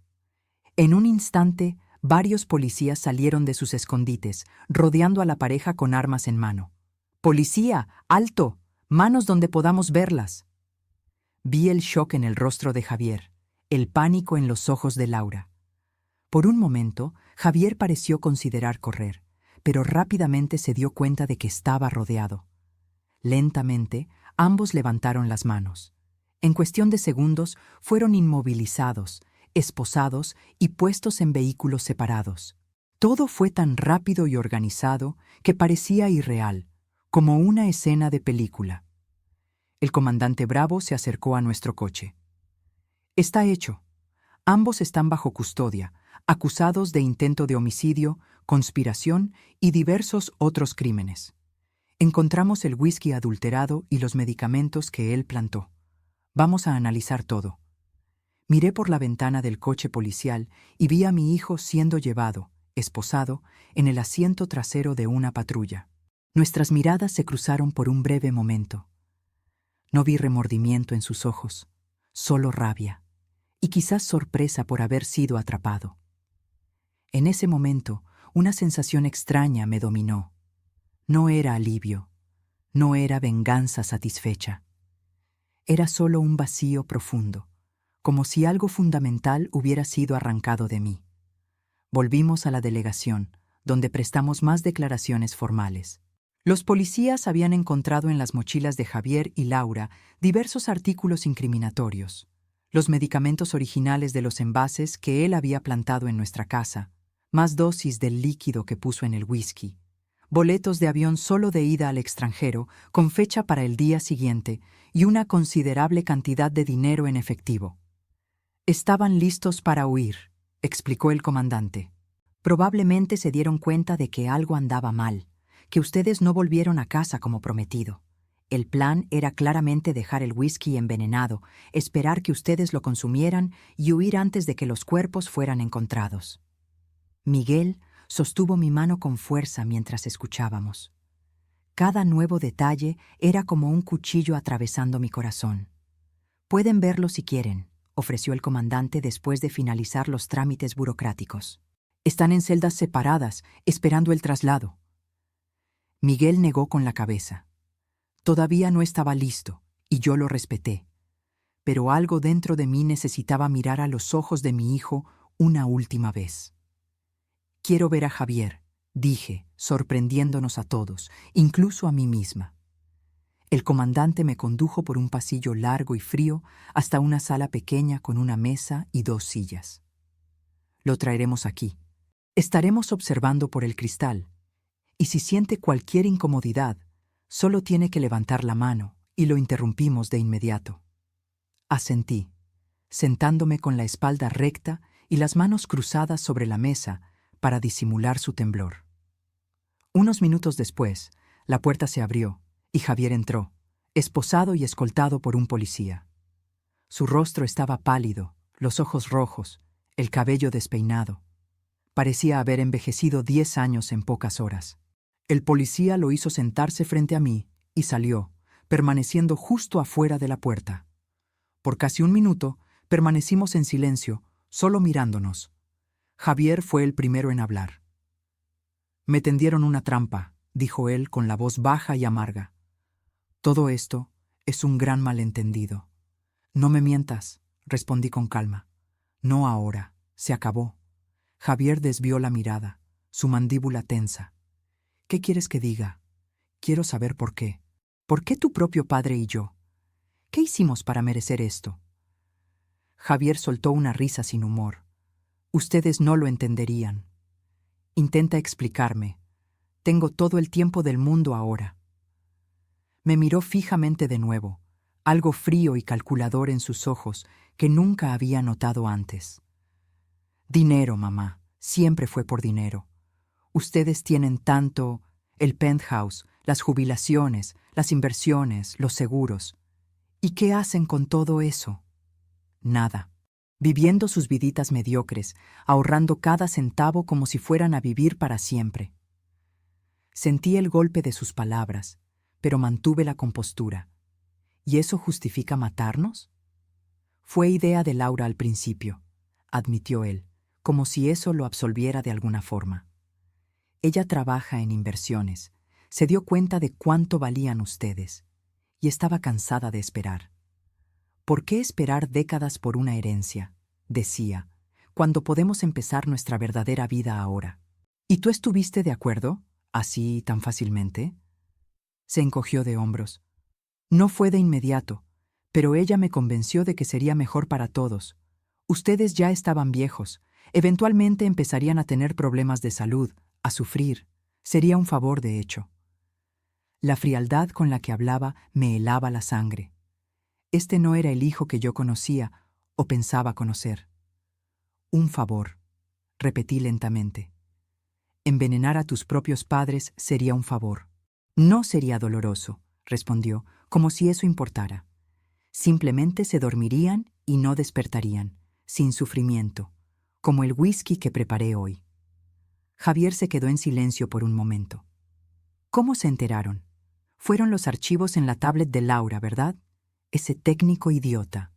Speaker 1: En un instante, varios policías salieron de sus escondites, rodeando a la pareja con armas en mano. «¡Policía! ¡Alto! ¡Manos donde podamos verlas!». Vi el shock en el rostro de Javier, el pánico en los ojos de Laura. Por un momento, Javier pareció considerar correr, pero rápidamente se dio cuenta de que estaba rodeado. Lentamente, ambos levantaron las manos. En cuestión de segundos, fueron inmovilizados, esposados y puestos en vehículos separados. Todo fue tan rápido y organizado que parecía irreal, como una escena de película. El comandante Bravo se acercó a nuestro coche. «Está hecho. Ambos están bajo custodia, acusados de intento de homicidio, conspiración y diversos otros crímenes. Encontramos el whisky adulterado y los medicamentos que él plantó. Vamos a analizar todo». Miré por la ventana del coche policial y vi a mi hijo siendo llevado, esposado, en el asiento trasero de una patrulla. Nuestras miradas se cruzaron por un breve momento. No vi remordimiento en sus ojos, solo rabia, y quizás sorpresa por haber sido atrapado. En ese momento, una sensación extraña me dominó. No era alivio, no era venganza satisfecha. Era solo un vacío profundo, como si algo fundamental hubiera sido arrancado de mí. Volvimos a la delegación, donde prestamos más declaraciones formales. Los policías habían encontrado en las mochilas de Javier y Laura diversos artículos incriminatorios, los medicamentos originales de los envases que él había plantado en nuestra casa, más dosis del líquido que puso en el whisky, boletos de avión solo de ida al extranjero con fecha para el día siguiente y una considerable cantidad de dinero en efectivo. «Estaban listos para huir», explicó el comandante. «Probablemente se dieron cuenta de que algo andaba mal, que ustedes no volvieron a casa como prometido. El plan era claramente dejar el whisky envenenado, esperar que ustedes lo consumieran y huir antes de que los cuerpos fueran encontrados». Miguel sostuvo mi mano con fuerza mientras escuchábamos. Cada nuevo detalle era como un cuchillo atravesando mi corazón. «Pueden verlo si quieren», ofreció el comandante después de finalizar los trámites burocráticos. «Están en celdas separadas, esperando el traslado». Miguel negó con la cabeza. Todavía no estaba listo, y yo lo respeté. Pero algo dentro de mí necesitaba mirar a los ojos de mi hijo una última vez. «Quiero ver a Javier», dije, sorprendiéndonos a todos, incluso a mí misma. El comandante me condujo por un pasillo largo y frío hasta una sala pequeña con una mesa y 2 sillas. «Lo traeremos aquí. Estaremos observando por el cristal. Y si siente cualquier incomodidad, solo tiene que levantar la mano», y lo interrumpimos de inmediato. Asentí, sentándome con la espalda recta y las manos cruzadas sobre la mesa para disimular su temblor. Unos minutos después, la puerta se abrió y Javier entró, esposado y escoltado por un policía. Su rostro estaba pálido, los ojos rojos, el cabello despeinado. Parecía haber envejecido 10 años en pocas horas. El policía lo hizo sentarse frente a mí y salió, permaneciendo justo afuera de la puerta. Por casi un minuto, Permanecimos en silencio, solo mirándonos. Javier fue el primero en hablar. «Me tendieron una trampa», dijo él con la voz baja y amarga. «Todo esto es un gran malentendido». «No me mientas», respondí con calma. «No ahora, se acabó». Javier desvió la mirada, su mandíbula tensa. «¿Qué quieres que diga? Quiero saber por qué. ¿Por qué tu propio padre y yo? ¿Qué hicimos para merecer esto?» Javier soltó una risa sin humor. «Ustedes no lo entenderían. Intenta explicarme. Tengo todo el tiempo del mundo ahora». Me miró fijamente de nuevo, algo frío y calculador en sus ojos que nunca había notado antes. «Dinero, mamá. Siempre fue por dinero. Ustedes tienen tanto, el penthouse, las jubilaciones, las inversiones, los seguros. ¿Y qué hacen con todo eso? Nada. Viviendo sus viditas mediocres, ahorrando cada centavo como si fueran a vivir para siempre». Sentí el golpe de sus palabras, pero mantuve la compostura. ¿Y eso justifica matarnos? Fue idea de Laura al principio, admitió él, como si eso lo absolviera de alguna forma. Ella trabaja en inversiones, se dio cuenta de cuánto valían ustedes, y estaba cansada de esperar. ¿Por qué esperar décadas por una herencia?, decía, cuando podemos empezar nuestra verdadera vida ahora. ¿Y tú estuviste de acuerdo, así tan fácilmente? Se encogió de hombros. No fue de inmediato, pero ella me convenció de que sería mejor para todos. Ustedes ya estaban viejos, eventualmente empezarían a tener problemas de salud, a sufrir. Sería un favor, de hecho. La frialdad con la que hablaba me helaba la sangre. Este no era el hijo que yo conocía o pensaba conocer. Un favor, repetí lentamente. Envenenar a tus propios padres sería un favor. No sería doloroso, respondió, como si eso importara. Simplemente se dormirían y no despertarían, sin sufrimiento, como el whisky que preparé hoy. Javier se quedó en silencio por un momento. ¿Cómo se enteraron? Fueron los archivos en la tablet de Laura, ¿verdad? Ese técnico idiota.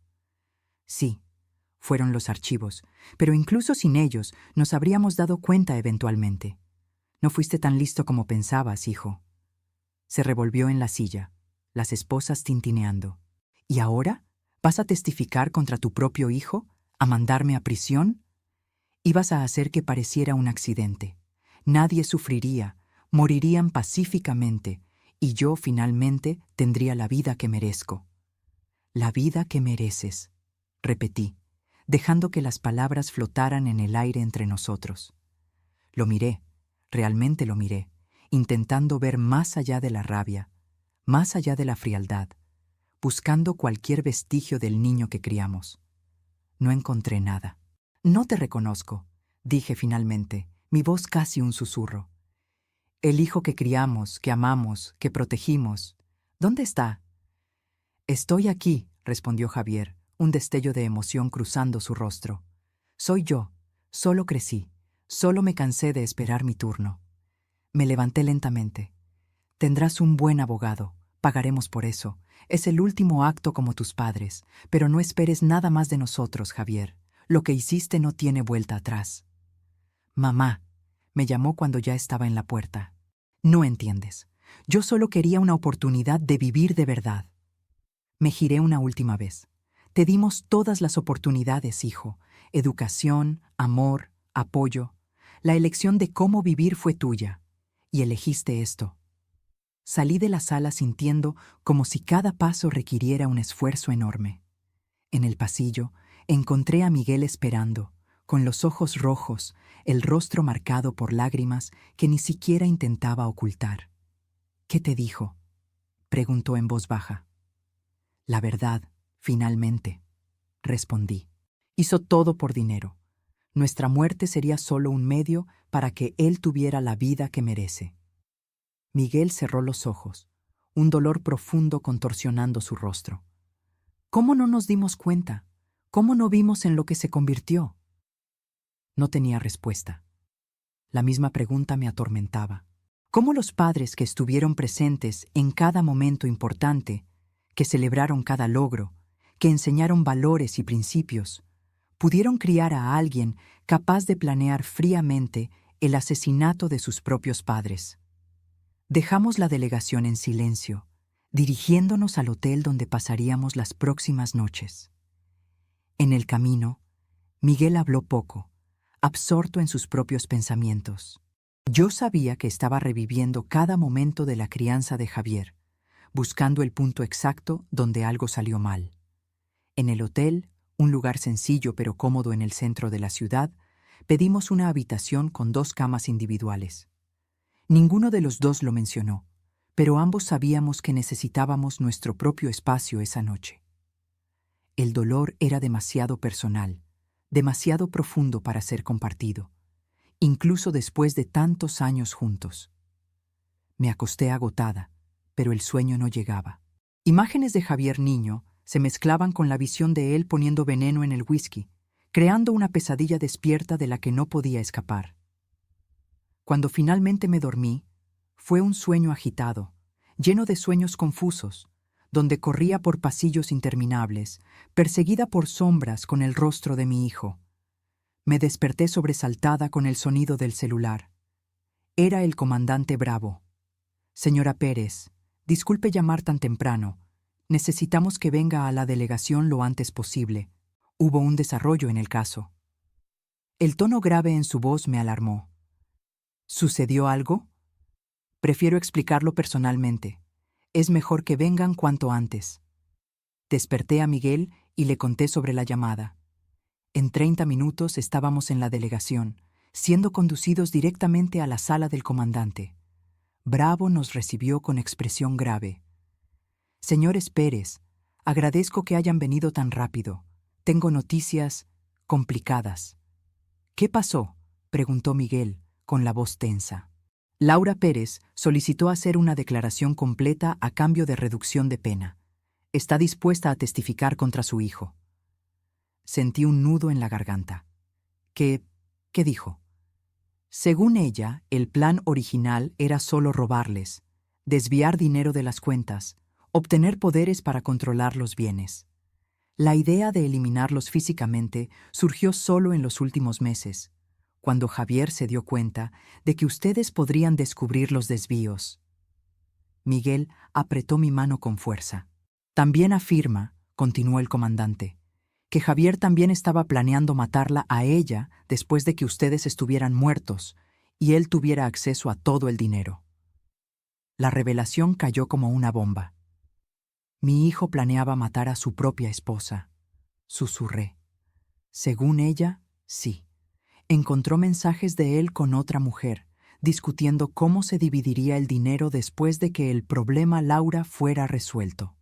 Speaker 1: Sí, fueron los archivos, pero incluso sin ellos nos habríamos dado cuenta eventualmente. No fuiste tan listo como pensabas, hijo. Se revolvió en la silla, las esposas tintineando. ¿Y ahora? ¿Vas a testificar contra tu propio hijo? ¿A mandarme a prisión? Ibas a hacer que pareciera un accidente. Nadie sufriría, morirían pacíficamente, y yo finalmente tendría la vida que merezco. La vida que mereces, repetí, dejando que las palabras flotaran en el aire entre nosotros. Lo miré, realmente lo miré, intentando ver más allá de la rabia, más allá de la frialdad, buscando cualquier vestigio del niño que criamos. No encontré nada. «No te reconozco», dije finalmente, mi voz casi un susurro. «El hijo que criamos, que amamos, que protegimos, ¿dónde está?» «Estoy aquí», respondió Javier, un destello de emoción cruzando su rostro. «Soy yo, solo crecí, solo me cansé de esperar mi turno». Me levanté lentamente. «Tendrás un buen abogado, pagaremos por eso. Es el último acto como tus padres, pero no esperes nada más de nosotros, Javier. Lo que hiciste no tiene vuelta atrás». «Mamá», me llamó cuando ya estaba en la puerta. «No entiendes. Yo solo quería una oportunidad de vivir de verdad». Me giré una última vez. «Te dimos todas las oportunidades, hijo. Educación, amor, apoyo. La elección de cómo vivir fue tuya. Y elegiste esto». Salí de la sala sintiendo como si cada paso requiriera un esfuerzo enorme. En el pasillo encontré a Miguel esperando, con los ojos rojos, el rostro marcado por lágrimas que ni siquiera intentaba ocultar. «¿Qué te dijo?», preguntó en voz baja. «La verdad, finalmente», respondí. «Hizo todo por dinero. Nuestra muerte sería solo un medio para que él tuviera la vida que merece». Miguel cerró los ojos, un dolor profundo contorsionando su rostro. «¿Cómo no nos dimos cuenta? ¿Cómo no vimos en lo que se convirtió?». No tenía respuesta. La misma pregunta me atormentaba. ¿Cómo los padres que estuvieron presentes en cada momento importante, que celebraron cada logro, que enseñaron valores y principios, pudieron criar a alguien capaz de planear fríamente el asesinato de sus propios padres. Dejamos la delegación en silencio, dirigiéndonos al hotel donde pasaríamos las próximas noches. En el camino, Miguel habló poco, absorto en sus propios pensamientos. Yo sabía que estaba reviviendo cada momento de la crianza de Javier, buscando el punto exacto donde algo salió mal. En el hotel, un lugar sencillo pero cómodo en el centro de la ciudad, pedimos una habitación con 2 camas individuales. Ninguno de los dos lo mencionó, pero ambos sabíamos que necesitábamos nuestro propio espacio esa noche. El dolor era demasiado personal, demasiado profundo para ser compartido, incluso después de tantos años juntos. Me acosté agotada, pero el sueño no llegaba. Imágenes de Javier niño se mezclaban con la visión de él poniendo veneno en el whisky, creando una pesadilla despierta de la que no podía escapar. Cuando finalmente me dormí, fue un sueño agitado, lleno de sueños confusos, donde corría por pasillos interminables, perseguida por sombras con el rostro de mi hijo. Me desperté sobresaltada con el sonido del celular. Era el comandante Bravo. Señora Pérez, disculpe llamar tan temprano. Necesitamos que venga a la delegación lo antes posible. Hubo un desarrollo en el caso. El tono grave en su voz me alarmó. ¿Sucedió algo? Prefiero explicarlo personalmente. Es mejor que vengan cuanto antes. Desperté a Miguel y le conté sobre la llamada. En 30 minutos estábamos en la delegación, siendo conducidos directamente a la sala del comandante. Bravo nos recibió con expresión grave. Señores Pérez, agradezco que hayan venido tan rápido. Tengo noticias complicadas. ¿Qué pasó?, preguntó Miguel, con la voz tensa. Laura Pérez solicitó hacer una declaración completa a cambio de reducción de pena. Está dispuesta a testificar contra su hijo. Sentí un nudo en la garganta. ¿Qué dijo? Según ella, el plan original era solo robarles, desviar dinero de las cuentas, obtener poderes para controlar los bienes. La idea de eliminarlos físicamente surgió solo en los últimos meses, cuando Javier se dio cuenta de que ustedes podrían descubrir los desvíos. Miguel apretó mi mano con fuerza. También afirma, continuó el comandante, que Javier también estaba planeando matarla a ella después de que ustedes estuvieran muertos y él tuviera acceso a todo el dinero. La revelación cayó como una bomba. Mi hijo planeaba matar a su propia esposa, susurré. Según ella, sí. Encontró mensajes de él con otra mujer, discutiendo cómo se dividiría el dinero después de que el problema Laura fuera resuelto.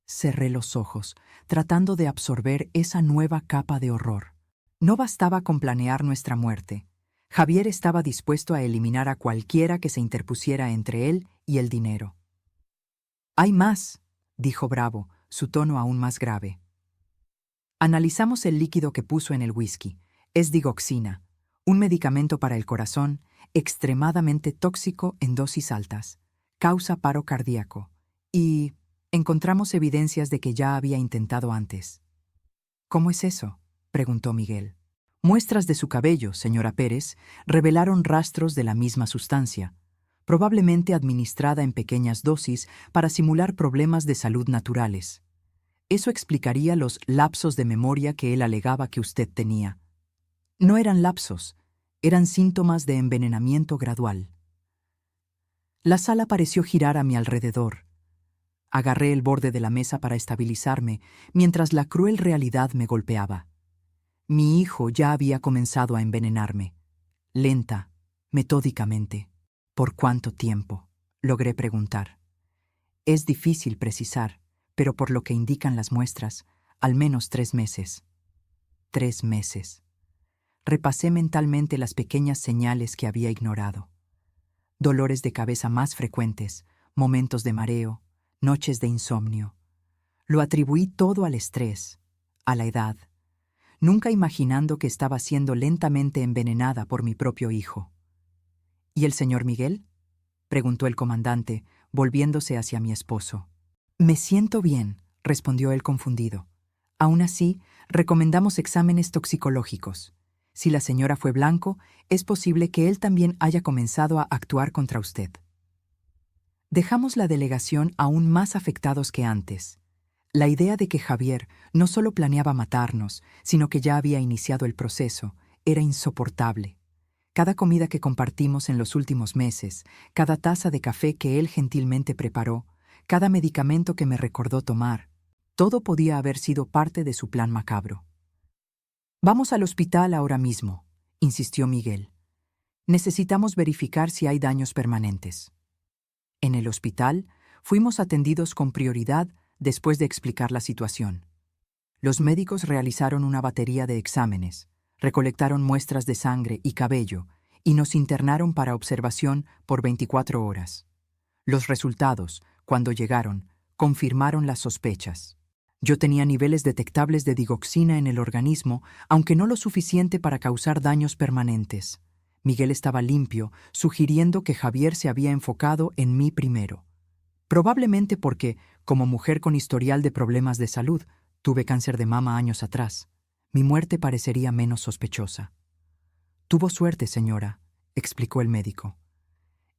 Speaker 1: Cerré los ojos, tratando de absorber esa nueva capa de horror. No bastaba con planear nuestra muerte. Javier estaba dispuesto a eliminar a cualquiera que se interpusiera entre él y el dinero. «Hay más», dijo Bravo, su tono aún más grave. Analizamos el líquido que puso en el whisky. Es digoxina, un medicamento para el corazón extremadamente tóxico en dosis altas. Causa paro cardíaco. Y encontramos evidencias de que ya había intentado antes. ¿Cómo es eso?, preguntó Miguel. Muestras de su cabello, señora Pérez, revelaron rastros de la misma sustancia, probablemente administrada en pequeñas dosis para simular problemas de salud naturales. Eso explicaría los lapsos de memoria que él alegaba que usted tenía. No eran lapsos, eran síntomas de envenenamiento gradual. La sala pareció girar a mi alrededor. Agarré el borde de la mesa para estabilizarme, mientras la cruel realidad me golpeaba. Mi hijo ya había comenzado a envenenarme. Lenta, metódicamente. ¿Por cuánto tiempo?, logré preguntar. Es difícil precisar, pero por lo que indican las muestras, al menos 3 meses. 3 meses. Repasé mentalmente las pequeñas señales que había ignorado. Dolores de cabeza más frecuentes, momentos de mareo, noches de insomnio. Lo atribuí todo al estrés, a la edad, nunca imaginando que estaba siendo lentamente envenenada por mi propio hijo. ¿Y el señor Miguel?, preguntó el comandante, volviéndose hacia mi esposo. Me siento bien, respondió él confundido. Aún así, recomendamos exámenes toxicológicos. Si la señora fue blanco, es posible que él también haya comenzado a actuar contra usted. Dejamos la delegación aún más afectados que antes. La idea de que Javier no solo planeaba matarnos, sino que ya había iniciado el proceso, era insoportable. Cada comida que compartimos en los últimos meses, cada taza de café que él gentilmente preparó, cada medicamento que me recordó tomar, todo podía haber sido parte de su plan macabro. «Vamos al hospital ahora mismo», insistió Miguel. «Necesitamos verificar si hay daños permanentes». En el hospital, fuimos atendidos con prioridad después de explicar la situación. Los médicos realizaron una batería de exámenes, recolectaron muestras de sangre y cabello y nos internaron para observación por 24 horas. Los resultados, cuando llegaron, confirmaron las sospechas. Yo tenía niveles detectables de digoxina en el organismo, aunque no lo suficiente para causar daños permanentes. Miguel estaba limpio, sugiriendo que Javier se había enfocado en mí primero. Probablemente porque, como mujer con historial de problemas de salud, tuve cáncer de mama años atrás. Mi muerte parecería menos sospechosa. «Tuvo suerte, señora», explicó el médico.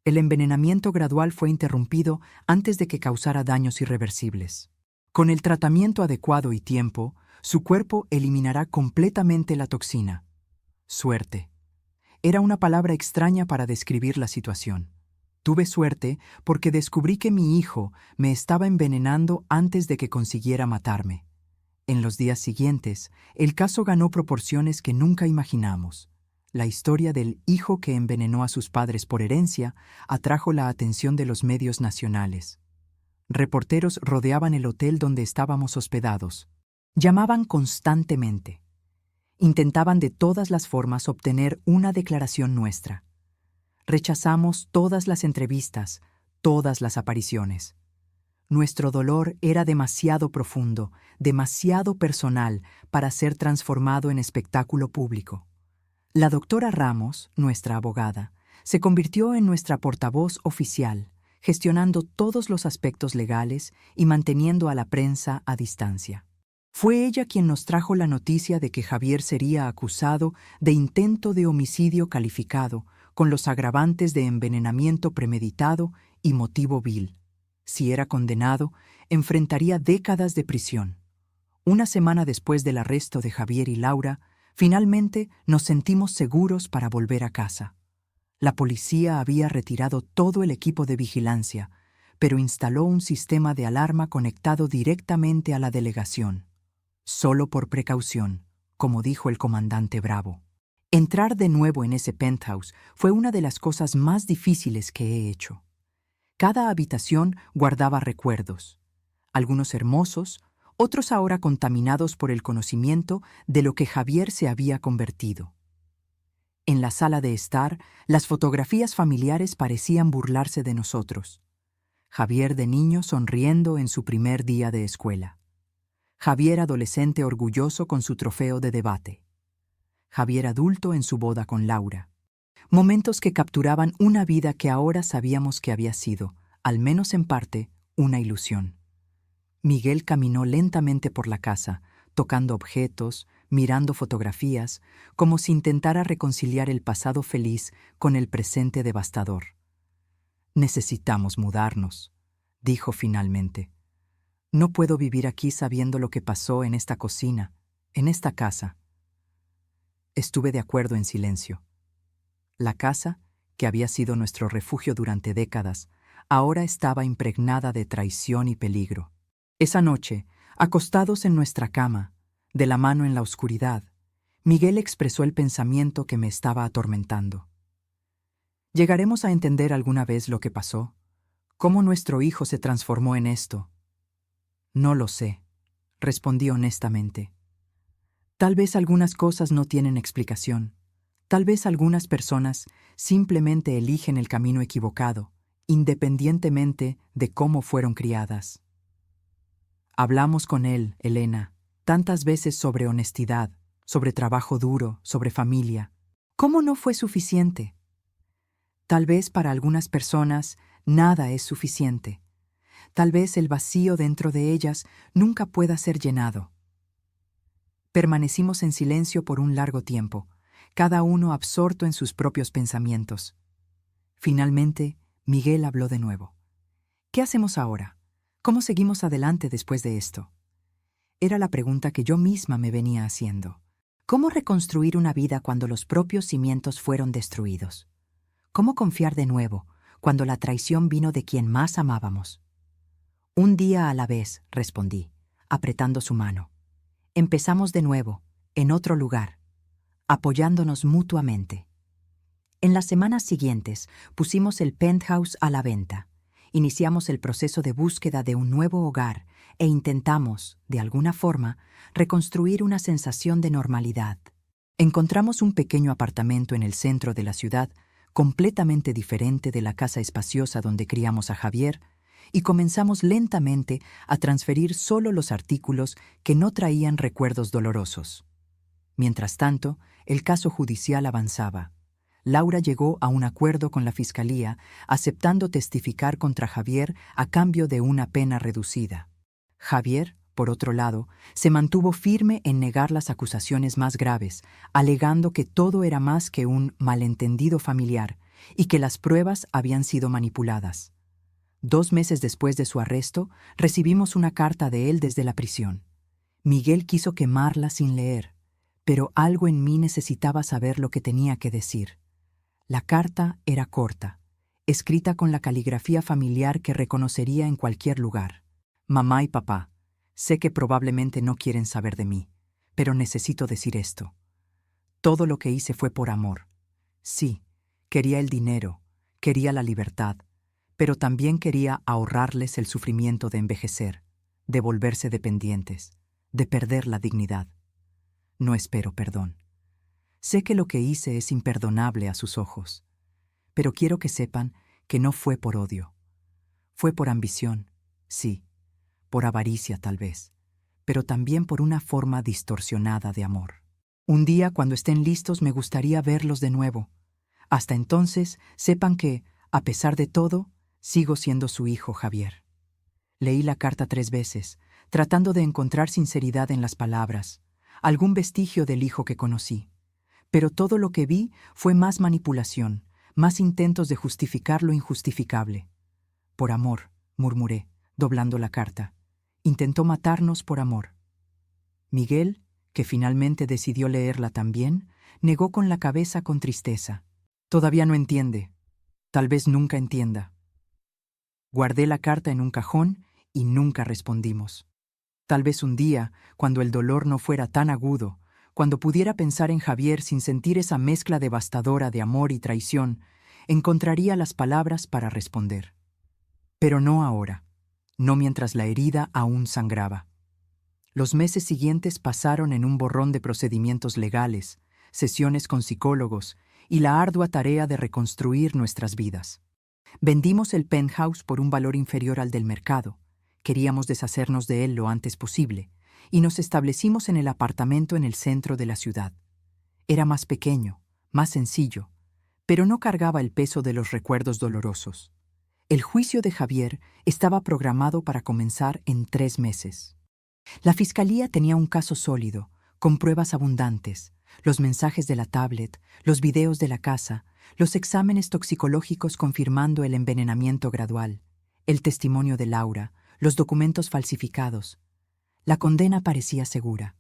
Speaker 1: «El envenenamiento gradual fue interrumpido antes de que causara daños irreversibles. Con el tratamiento adecuado y tiempo, su cuerpo eliminará completamente la toxina». Suerte. Era una palabra extraña para describir la situación. Tuve suerte porque descubrí que mi hijo me estaba envenenando antes de que consiguiera matarme. En los días siguientes, el caso ganó proporciones que nunca imaginamos. La historia del hijo que envenenó a sus padres por herencia atrajo la atención de los medios nacionales. Reporteros rodeaban el hotel donde estábamos hospedados. Llamaban constantemente. Intentaban de todas las formas obtener una declaración nuestra. Rechazamos todas las entrevistas, todas las apariciones. Nuestro dolor era demasiado profundo, demasiado personal para ser transformado en espectáculo público. La doctora Ramos, nuestra abogada, se convirtió en nuestra portavoz oficial, gestionando todos los aspectos legales y manteniendo a la prensa a distancia. Fue ella quien nos trajo la noticia de que Javier sería acusado de intento de homicidio calificado, con los agravantes de envenenamiento premeditado y motivo vil. Si era condenado, enfrentaría décadas de prisión. Una semana después del arresto de Javier y Laura, finalmente nos sentimos seguros para volver a casa. La policía había retirado todo el equipo de vigilancia, pero instaló un sistema de alarma conectado directamente a la delegación. Solo por precaución, como dijo el comandante Bravo. Entrar de nuevo en ese penthouse fue una de las cosas más difíciles que he hecho. Cada habitación guardaba recuerdos, algunos hermosos, otros ahora contaminados por el conocimiento de lo que Javier se había convertido. En la sala de estar, las fotografías familiares parecían burlarse de nosotros. Javier de niño sonriendo en su primer día de escuela. Javier adolescente orgulloso con su trofeo de debate. Javier adulto en su boda con Laura. Momentos que capturaban una vida que ahora sabíamos que había sido, al menos en parte, una ilusión. Miguel caminó lentamente por la casa, tocando objetos, mirando fotografías, como si intentara reconciliar el pasado feliz con el presente devastador. «Necesitamos mudarnos», dijo finalmente. «No puedo vivir aquí sabiendo lo que pasó en esta cocina, en esta casa». Estuve de acuerdo en silencio. La casa, que había sido nuestro refugio durante décadas, ahora estaba impregnada de traición y peligro. Esa noche, acostados en nuestra cama, de la mano en la oscuridad, Miguel expresó el pensamiento que me estaba atormentando. ¿Llegaremos a entender alguna vez lo que pasó? ¿Cómo nuestro hijo se transformó en esto? No lo sé, respondí honestamente. Tal vez algunas cosas no tienen explicación. Tal vez algunas personas simplemente eligen el camino equivocado, independientemente de cómo fueron criadas. Hablamos con él, Elena, tantas veces sobre honestidad, sobre trabajo duro, sobre familia. ¿Cómo no fue suficiente? Tal vez para algunas personas nada es suficiente. Tal vez el vacío dentro de ellas nunca pueda ser llenado. Permanecimos en silencio por un largo tiempo, cada uno absorto en sus propios pensamientos. Finalmente, Miguel habló de nuevo. ¿Qué hacemos ahora? ¿Cómo seguimos adelante después de esto? Era la pregunta que yo misma me venía haciendo. ¿Cómo reconstruir una vida cuando los propios cimientos fueron destruidos? ¿Cómo confiar de nuevo cuando la traición vino de quien más amábamos? Un día a la vez, respondí, apretando su mano. Empezamos de nuevo, en otro lugar, apoyándonos mutuamente. En las semanas siguientes pusimos el penthouse a la venta. Iniciamos el proceso de búsqueda de un nuevo hogar e intentamos, de alguna forma, reconstruir una sensación de normalidad. Encontramos un pequeño apartamento en el centro de la ciudad, completamente diferente de la casa espaciosa donde criamos a Javier, y comenzamos lentamente a transferir solo los artículos que no traían recuerdos dolorosos. Mientras tanto, el caso judicial avanzaba. Laura llegó a un acuerdo con la Fiscalía, aceptando testificar contra Javier a cambio de una pena reducida. Javier, por otro lado, se mantuvo firme en negar las acusaciones más graves, alegando que todo era más que un malentendido familiar y que las pruebas habían sido manipuladas. 2 meses después de su arresto, recibimos una carta de él desde la prisión. Miguel quiso quemarla sin leer, pero algo en mí necesitaba saber lo que tenía que decir. La carta era corta, escrita con la caligrafía familiar que reconocería en cualquier lugar. Mamá y papá, sé que probablemente no quieren saber de mí, pero necesito decir esto. Todo lo que hice fue por amor. Sí, quería el dinero, quería la libertad, pero también quería ahorrarles el sufrimiento de envejecer, de volverse dependientes, de perder la dignidad. No espero perdón. Sé que lo que hice es imperdonable a sus ojos, pero quiero que sepan que no fue por odio. Fue por ambición, sí, por avaricia tal vez, pero también por una forma distorsionada de amor. Un día, cuando estén listos, me gustaría verlos de nuevo. Hasta entonces, sepan que, a pesar de todo, sigo siendo su hijo Javier. Leí la carta 3 veces, tratando de encontrar sinceridad en las palabras, algún vestigio del hijo que conocí. Pero todo lo que vi fue más manipulación, más intentos de justificar lo injustificable. Por amor, murmuré, doblando la carta. Intentó matarnos por amor. Miguel, que finalmente decidió leerla también, negó con la cabeza con tristeza. Todavía no entiende. Tal vez nunca entienda. Guardé la carta en un cajón y nunca respondimos. Tal vez un día, cuando el dolor no fuera tan agudo, cuando pudiera pensar en Javier sin sentir esa mezcla devastadora de amor y traición, encontraría las palabras para responder. Pero no ahora, no mientras la herida aún sangraba. Los meses siguientes pasaron en un borrón de procedimientos legales, sesiones con psicólogos y la ardua tarea de reconstruir nuestras vidas. Vendimos el penthouse por un valor inferior al del mercado. Queríamos deshacernos de él lo antes posible, y nos establecimos en el apartamento en el centro de la ciudad. Era más pequeño, más sencillo, pero no cargaba el peso de los recuerdos dolorosos. El juicio de Javier estaba programado para comenzar en 3 meses. La fiscalía tenía un caso sólido, con pruebas abundantes, los mensajes de la tablet, los videos de la casa, los exámenes toxicológicos confirmando el envenenamiento gradual, el testimonio de Laura, los documentos falsificados. La condena parecía segura.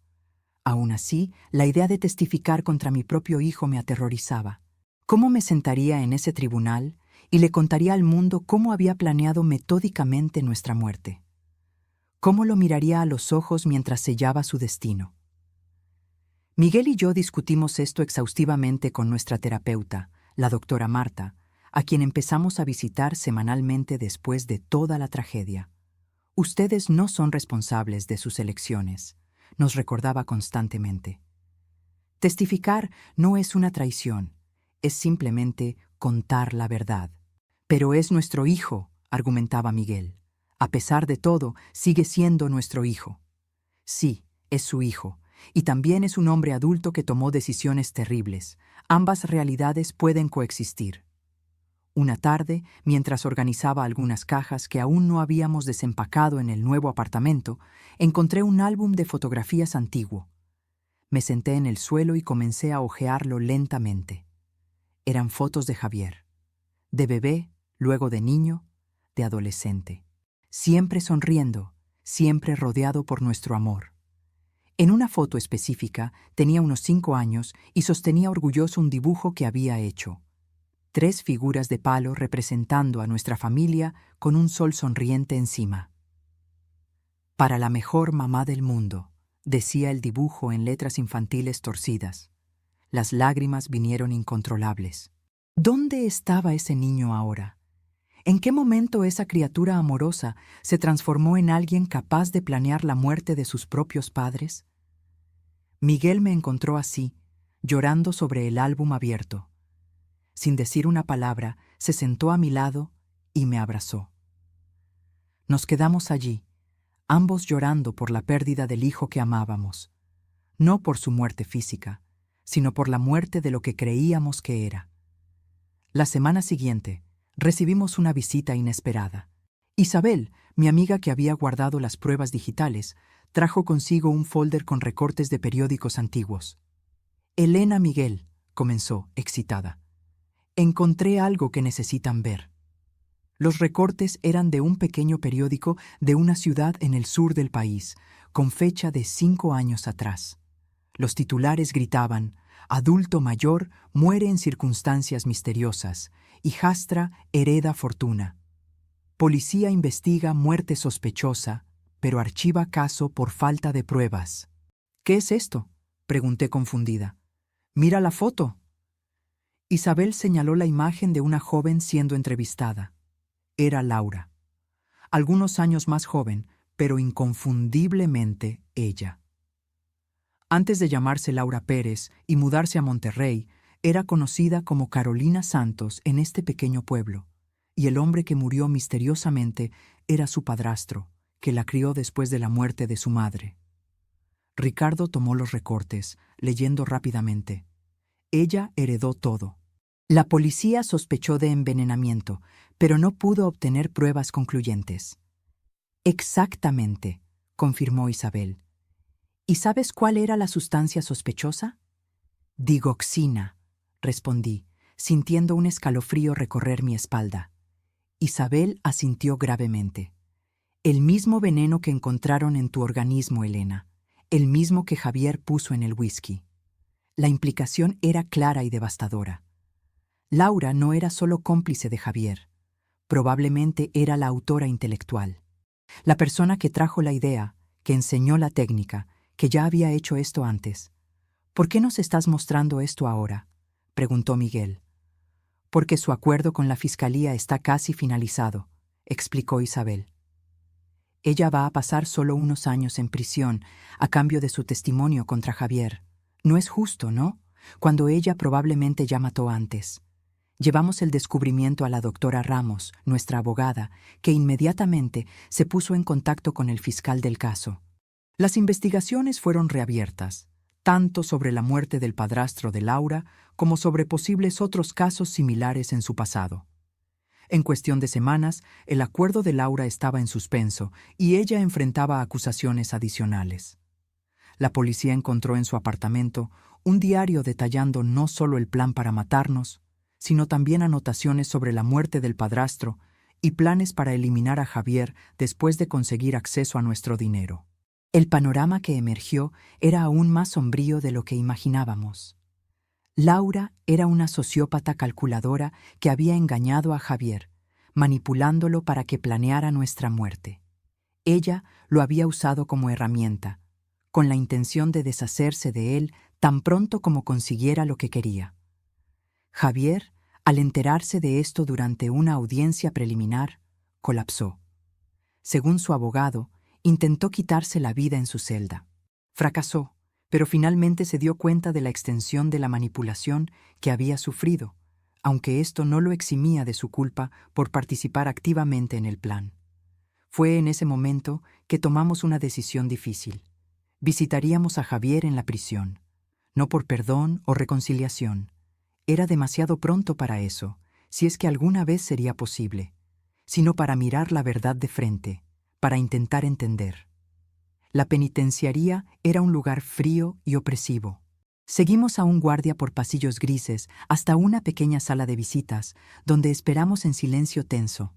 Speaker 1: Aún así, la idea de testificar contra mi propio hijo me aterrorizaba. ¿Cómo me sentaría en ese tribunal y le contaría al mundo cómo había planeado metódicamente nuestra muerte? ¿Cómo lo miraría a los ojos mientras sellaba su destino? Miguel y yo discutimos esto exhaustivamente con nuestra terapeuta, la doctora Marta, a quien empezamos a visitar semanalmente después de toda la tragedia. Ustedes no son responsables de sus elecciones, nos recordaba constantemente. Testificar no es una traición, es simplemente contar la verdad. Pero es nuestro hijo, argumentaba Miguel. A pesar de todo, sigue siendo nuestro hijo. Sí, es su hijo, y también es un hombre adulto que tomó decisiones terribles. Ambas realidades pueden coexistir. Una tarde, mientras organizaba algunas cajas que aún no habíamos desempacado en el nuevo apartamento, encontré un álbum de fotografías antiguo. Me senté en el suelo y comencé a hojearlo lentamente. Eran fotos de Javier, de bebé, luego de niño, de adolescente. Siempre sonriendo, siempre rodeado por nuestro amor. En una foto específica tenía unos 5 años y sostenía orgulloso un dibujo que había hecho. 3 figuras de palo representando a nuestra familia con un sol sonriente encima. Para la mejor mamá del mundo, decía el dibujo en letras infantiles torcidas. Las lágrimas vinieron incontrolables. ¿Dónde estaba ese niño ahora? ¿En qué momento esa criatura amorosa se transformó en alguien capaz de planear la muerte de sus propios padres? Miguel me encontró así, llorando sobre el álbum abierto. Sin decir una palabra, se sentó a mi lado y me abrazó. Nos quedamos allí, ambos llorando por la pérdida del hijo que amábamos, no por su muerte física, sino por la muerte de lo que creíamos que era. La semana siguiente, recibimos una visita inesperada. Isabel, mi amiga que había guardado las pruebas digitales, trajo consigo un folder con recortes de periódicos antiguos. Elena, Miguel, comenzó, excitada. Encontré algo que necesitan ver. Los recortes eran de un pequeño periódico de una ciudad en el sur del país, con fecha de 5 años atrás. Los titulares gritaban: adulto mayor muere en circunstancias misteriosas, hijastra hereda fortuna. Policía investiga muerte sospechosa, pero archiva caso por falta de pruebas. ¿Qué es esto?, pregunté confundida. Mira la foto. Isabel señaló la imagen de una joven siendo entrevistada. Era Laura. Algunos años más joven, pero inconfundiblemente ella. Antes de llamarse Laura Pérez y mudarse a Monterrey, era conocida como Carolina Santos en este pequeño pueblo, y el hombre que murió misteriosamente era su padrastro, que la crió después de la muerte de su madre. Ricardo tomó los recortes, leyendo rápidamente. Ella heredó todo. La policía sospechó de envenenamiento, pero no pudo obtener pruebas concluyentes. Exactamente, confirmó Isabel. ¿Y sabes cuál era la sustancia sospechosa? Digoxina, respondí, sintiendo un escalofrío recorrer mi espalda. Isabel asintió gravemente. El mismo veneno que encontraron en tu organismo, Elena, el mismo que Javier puso en el whisky. La implicación era clara y devastadora. Laura no era solo cómplice de Javier, probablemente era la autora intelectual. La persona que trajo la idea, que enseñó la técnica, que ya había hecho esto antes. ¿Por qué nos estás mostrando esto ahora?, preguntó Miguel. Porque su acuerdo con la fiscalía está casi finalizado, explicó Isabel. Ella va a pasar solo unos años en prisión a cambio de su testimonio contra Javier. No es justo, ¿no? Cuando ella probablemente ya mató antes. Llevamos el descubrimiento a la doctora Ramos, nuestra abogada, que inmediatamente se puso en contacto con el fiscal del caso. Las investigaciones fueron reabiertas, tanto sobre la muerte del padrastro de Laura como sobre posibles otros casos similares en su pasado. En cuestión de semanas, el acuerdo de Laura estaba en suspenso y ella enfrentaba acusaciones adicionales. La policía encontró en su apartamento un diario detallando no solo el plan para matarnos, sino también anotaciones sobre la muerte del padrastro y planes para eliminar a Javier después de conseguir acceso a nuestro dinero. El panorama que emergió era aún más sombrío de lo que imaginábamos. Laura era una sociópata calculadora que había engañado a Javier, manipulándolo para que planeara nuestra muerte. Ella lo había usado como herramienta, con la intención de deshacerse de él tan pronto como consiguiera lo que quería. Javier, al enterarse de esto durante una audiencia preliminar, colapsó. Según su abogado, intentó quitarse la vida en su celda. Fracasó, pero finalmente se dio cuenta de la extensión de la manipulación que había sufrido, aunque esto no lo eximía de su culpa por participar activamente en el plan. Fue en ese momento que tomamos una decisión difícil. Visitaríamos a Javier en la prisión, no por perdón o reconciliación. Era demasiado pronto para eso, si es que alguna vez sería posible, sino para mirar la verdad de frente, para intentar entender. La penitenciaría era un lugar frío y opresivo. Seguimos a un guardia por pasillos grises hasta una pequeña sala de visitas, donde esperamos en silencio tenso.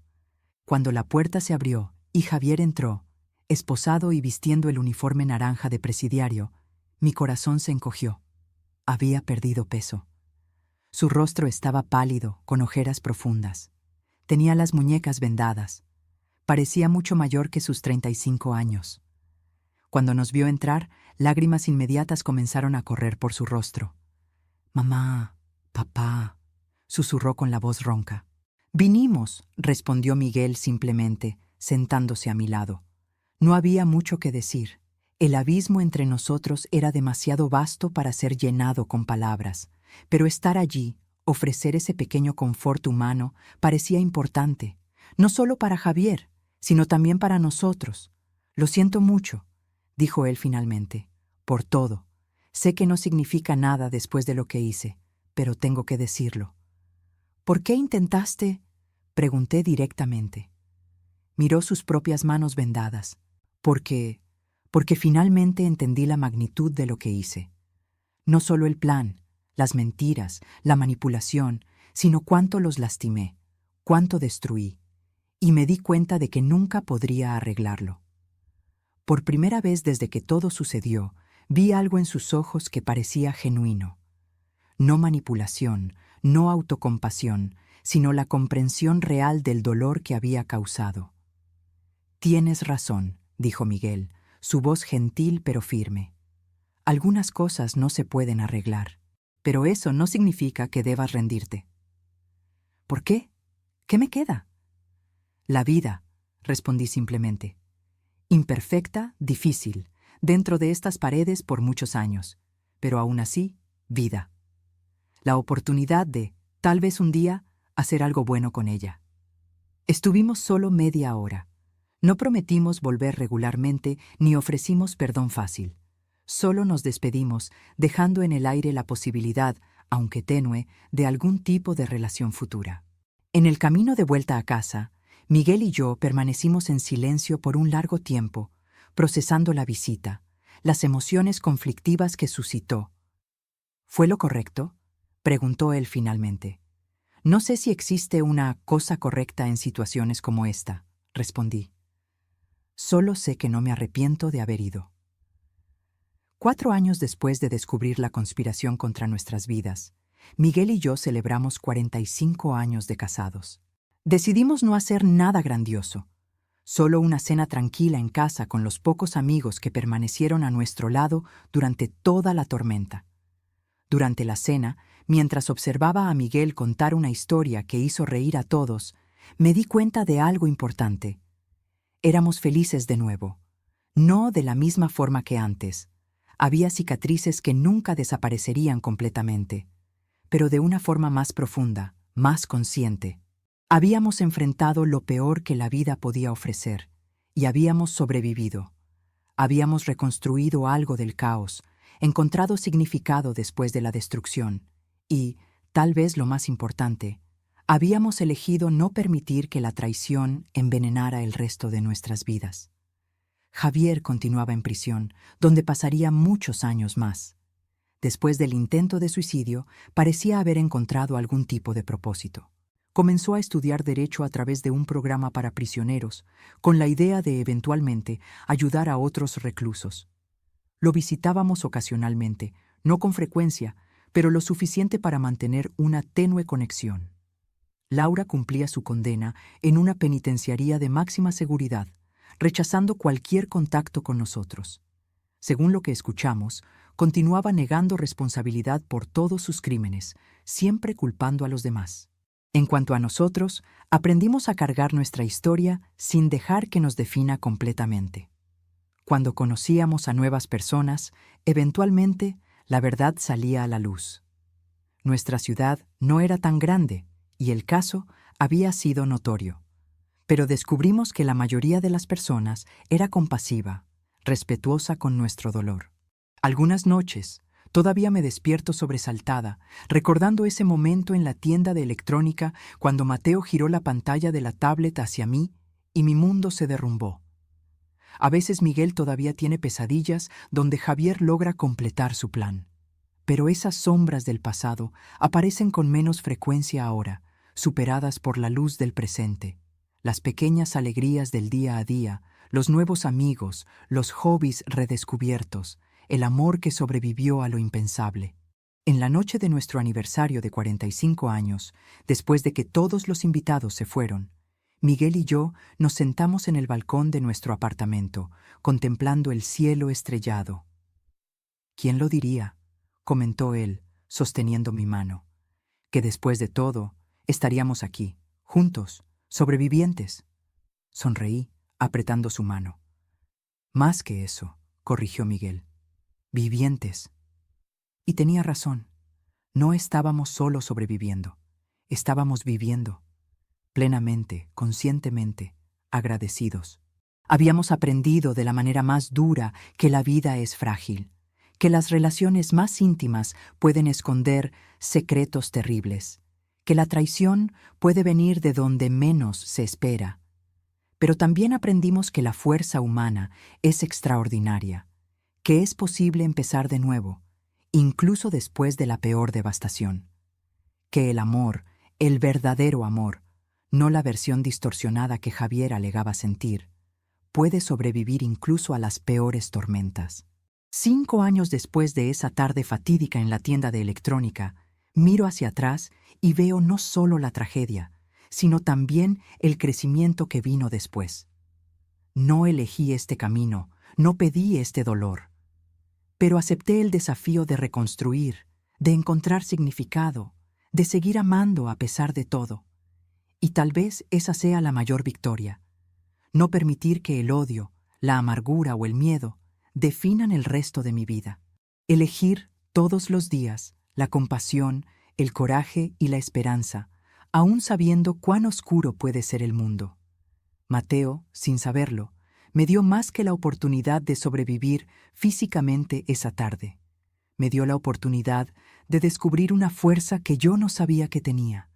Speaker 1: Cuando la puerta se abrió y Javier entró, esposado y vistiendo el uniforme naranja de presidiario, mi corazón se encogió. Había perdido peso. Su rostro estaba pálido, con ojeras profundas. Tenía las muñecas vendadas. Parecía mucho mayor que sus 35 años. Cuando nos vio entrar, lágrimas inmediatas comenzaron a correr por su rostro. «Mamá, papá», susurró con la voz ronca. «Vinimos», respondió Miguel simplemente, sentándose a mi lado. No había mucho que decir. El abismo entre nosotros era demasiado vasto para ser llenado con palabras, pero estar allí, ofrecer ese pequeño confort humano, parecía importante, no solo para Javier, sino también para nosotros. «Lo siento mucho», dijo él finalmente, «por todo. Sé que no significa nada después de lo que hice, pero tengo que decirlo». «¿Por qué intentaste?», pregunté directamente. Miró sus propias manos vendadas. Porque finalmente entendí la magnitud de lo que hice. No solo el plan, las mentiras, la manipulación, sino cuánto los lastimé, cuánto destruí, y me di cuenta de que nunca podría arreglarlo. Por primera vez desde que todo sucedió, vi algo en sus ojos que parecía genuino. No manipulación, no autocompasión, sino la comprensión real del dolor que había causado. «Tienes razón», dijo Miguel, su voz gentil pero firme. «Algunas cosas no se pueden arreglar, pero eso no significa que debas rendirte». «¿Por qué? ¿Qué me queda?» «La vida», respondí simplemente. «Imperfecta, difícil, dentro de estas paredes por muchos años, pero aún así, vida. La oportunidad de, tal vez un día, hacer algo bueno con ella». Estuvimos solo media hora. No prometimos volver regularmente ni ofrecimos perdón fácil. Solo nos despedimos, dejando en el aire la posibilidad, aunque tenue, de algún tipo de relación futura. En el camino de vuelta a casa, Miguel y yo permanecimos en silencio por un largo tiempo, procesando la visita, las emociones conflictivas que suscitó. «¿Fue lo correcto?», preguntó él finalmente. «No sé si existe una cosa correcta en situaciones como esta», respondí. «Solo sé que no me arrepiento de haber ido». 4 años después de descubrir la conspiración contra nuestras vidas, Miguel y yo celebramos 45 años de casados. Decidimos no hacer nada grandioso, solo una cena tranquila en casa con los pocos amigos que permanecieron a nuestro lado durante toda la tormenta. Durante la cena, mientras observaba a Miguel contar una historia que hizo reír a todos, me di cuenta de algo importante. Éramos felices de nuevo, no de la misma forma que antes. Había cicatrices que nunca desaparecerían completamente, pero de una forma más profunda, más consciente. Habíamos enfrentado lo peor que la vida podía ofrecer, y habíamos sobrevivido. Habíamos reconstruido algo del caos, encontrado significado después de la destrucción, y, tal vez lo más importante, habíamos elegido no permitir que la traición envenenara el resto de nuestras vidas. Javier continuaba en prisión, donde pasaría muchos años más. Después del intento de suicidio, parecía haber encontrado algún tipo de propósito. Comenzó a estudiar Derecho a través de un programa para prisioneros, con la idea de, eventualmente, ayudar a otros reclusos. Lo visitábamos ocasionalmente, no con frecuencia, pero lo suficiente para mantener una tenue conexión. Laura cumplía su condena en una penitenciaría de máxima seguridad, rechazando cualquier contacto con nosotros. Según lo que escuchamos, continuaba negando responsabilidad por todos sus crímenes, siempre culpando a los demás. En cuanto a nosotros, aprendimos a cargar nuestra historia sin dejar que nos defina completamente. Cuando conocíamos a nuevas personas, eventualmente la verdad salía a la luz. Nuestra ciudad no era tan grande y el caso había sido notorio. Pero descubrimos que la mayoría de las personas era compasiva, respetuosa con nuestro dolor. Algunas noches, todavía me despierto sobresaltada, recordando ese momento en la tienda de electrónica cuando Mateo giró la pantalla de la tablet hacia mí y mi mundo se derrumbó. A veces Miguel todavía tiene pesadillas donde Javier logra completar su plan. Pero esas sombras del pasado aparecen con menos frecuencia ahora, superadas por la luz del presente. Las pequeñas alegrías del día a día, los nuevos amigos, los hobbies redescubiertos, el amor que sobrevivió a lo impensable. En la noche de nuestro aniversario de 45 años, después de que todos los invitados se fueron, Miguel y yo nos sentamos en el balcón de nuestro apartamento, contemplando el cielo estrellado. ¿Quién lo diría?, comentó él, sosteniendo mi mano, que después de todo, estaríamos aquí, juntos, sobrevivientes. Sonreí, apretando su mano. Más que eso, corrigió Miguel. Vivientes. Y tenía razón. No estábamos solo sobreviviendo. Estábamos viviendo. Plenamente, conscientemente, agradecidos. Habíamos aprendido de la manera más dura que la vida es frágil, que las relaciones más íntimas pueden esconder secretos terribles, que la traición puede venir de donde menos se espera. Pero también aprendimos que la fuerza humana es extraordinaria, que es posible empezar de nuevo, incluso después de la peor devastación. Que el amor, el verdadero amor, no la versión distorsionada que Javier alegaba sentir, puede sobrevivir incluso a las peores tormentas. 5 años después de esa tarde fatídica en la tienda de electrónica, miro hacia atrás y veo no solo la tragedia, sino también el crecimiento que vino después. No elegí este camino, no pedí este dolor, pero acepté el desafío de reconstruir, de encontrar significado, de seguir amando a pesar de todo. Y tal vez esa sea la mayor victoria. No permitir que el odio, la amargura o el miedo definan el resto de mi vida. Elegir todos los días la compasión, el coraje y la esperanza, aún sabiendo cuán oscuro puede ser el mundo. Mateo, sin saberlo, me dio más que la oportunidad de sobrevivir físicamente esa tarde. Me dio la oportunidad de descubrir una fuerza que yo no sabía que tenía.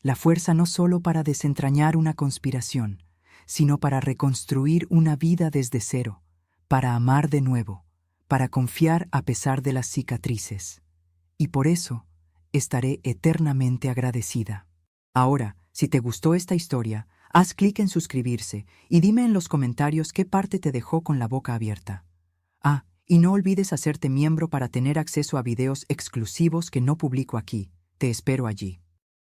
Speaker 1: La fuerza no solo para desentrañar una conspiración, sino para reconstruir una vida desde cero, para amar de nuevo, para confiar a pesar de las cicatrices. Y por eso estaré eternamente agradecida. Ahora, si te gustó esta historia, haz clic en suscribirse y dime en los comentarios qué parte te dejó con la boca abierta. Ah, y no olvides hacerte miembro para tener acceso a videos exclusivos que no publico aquí. Te espero allí.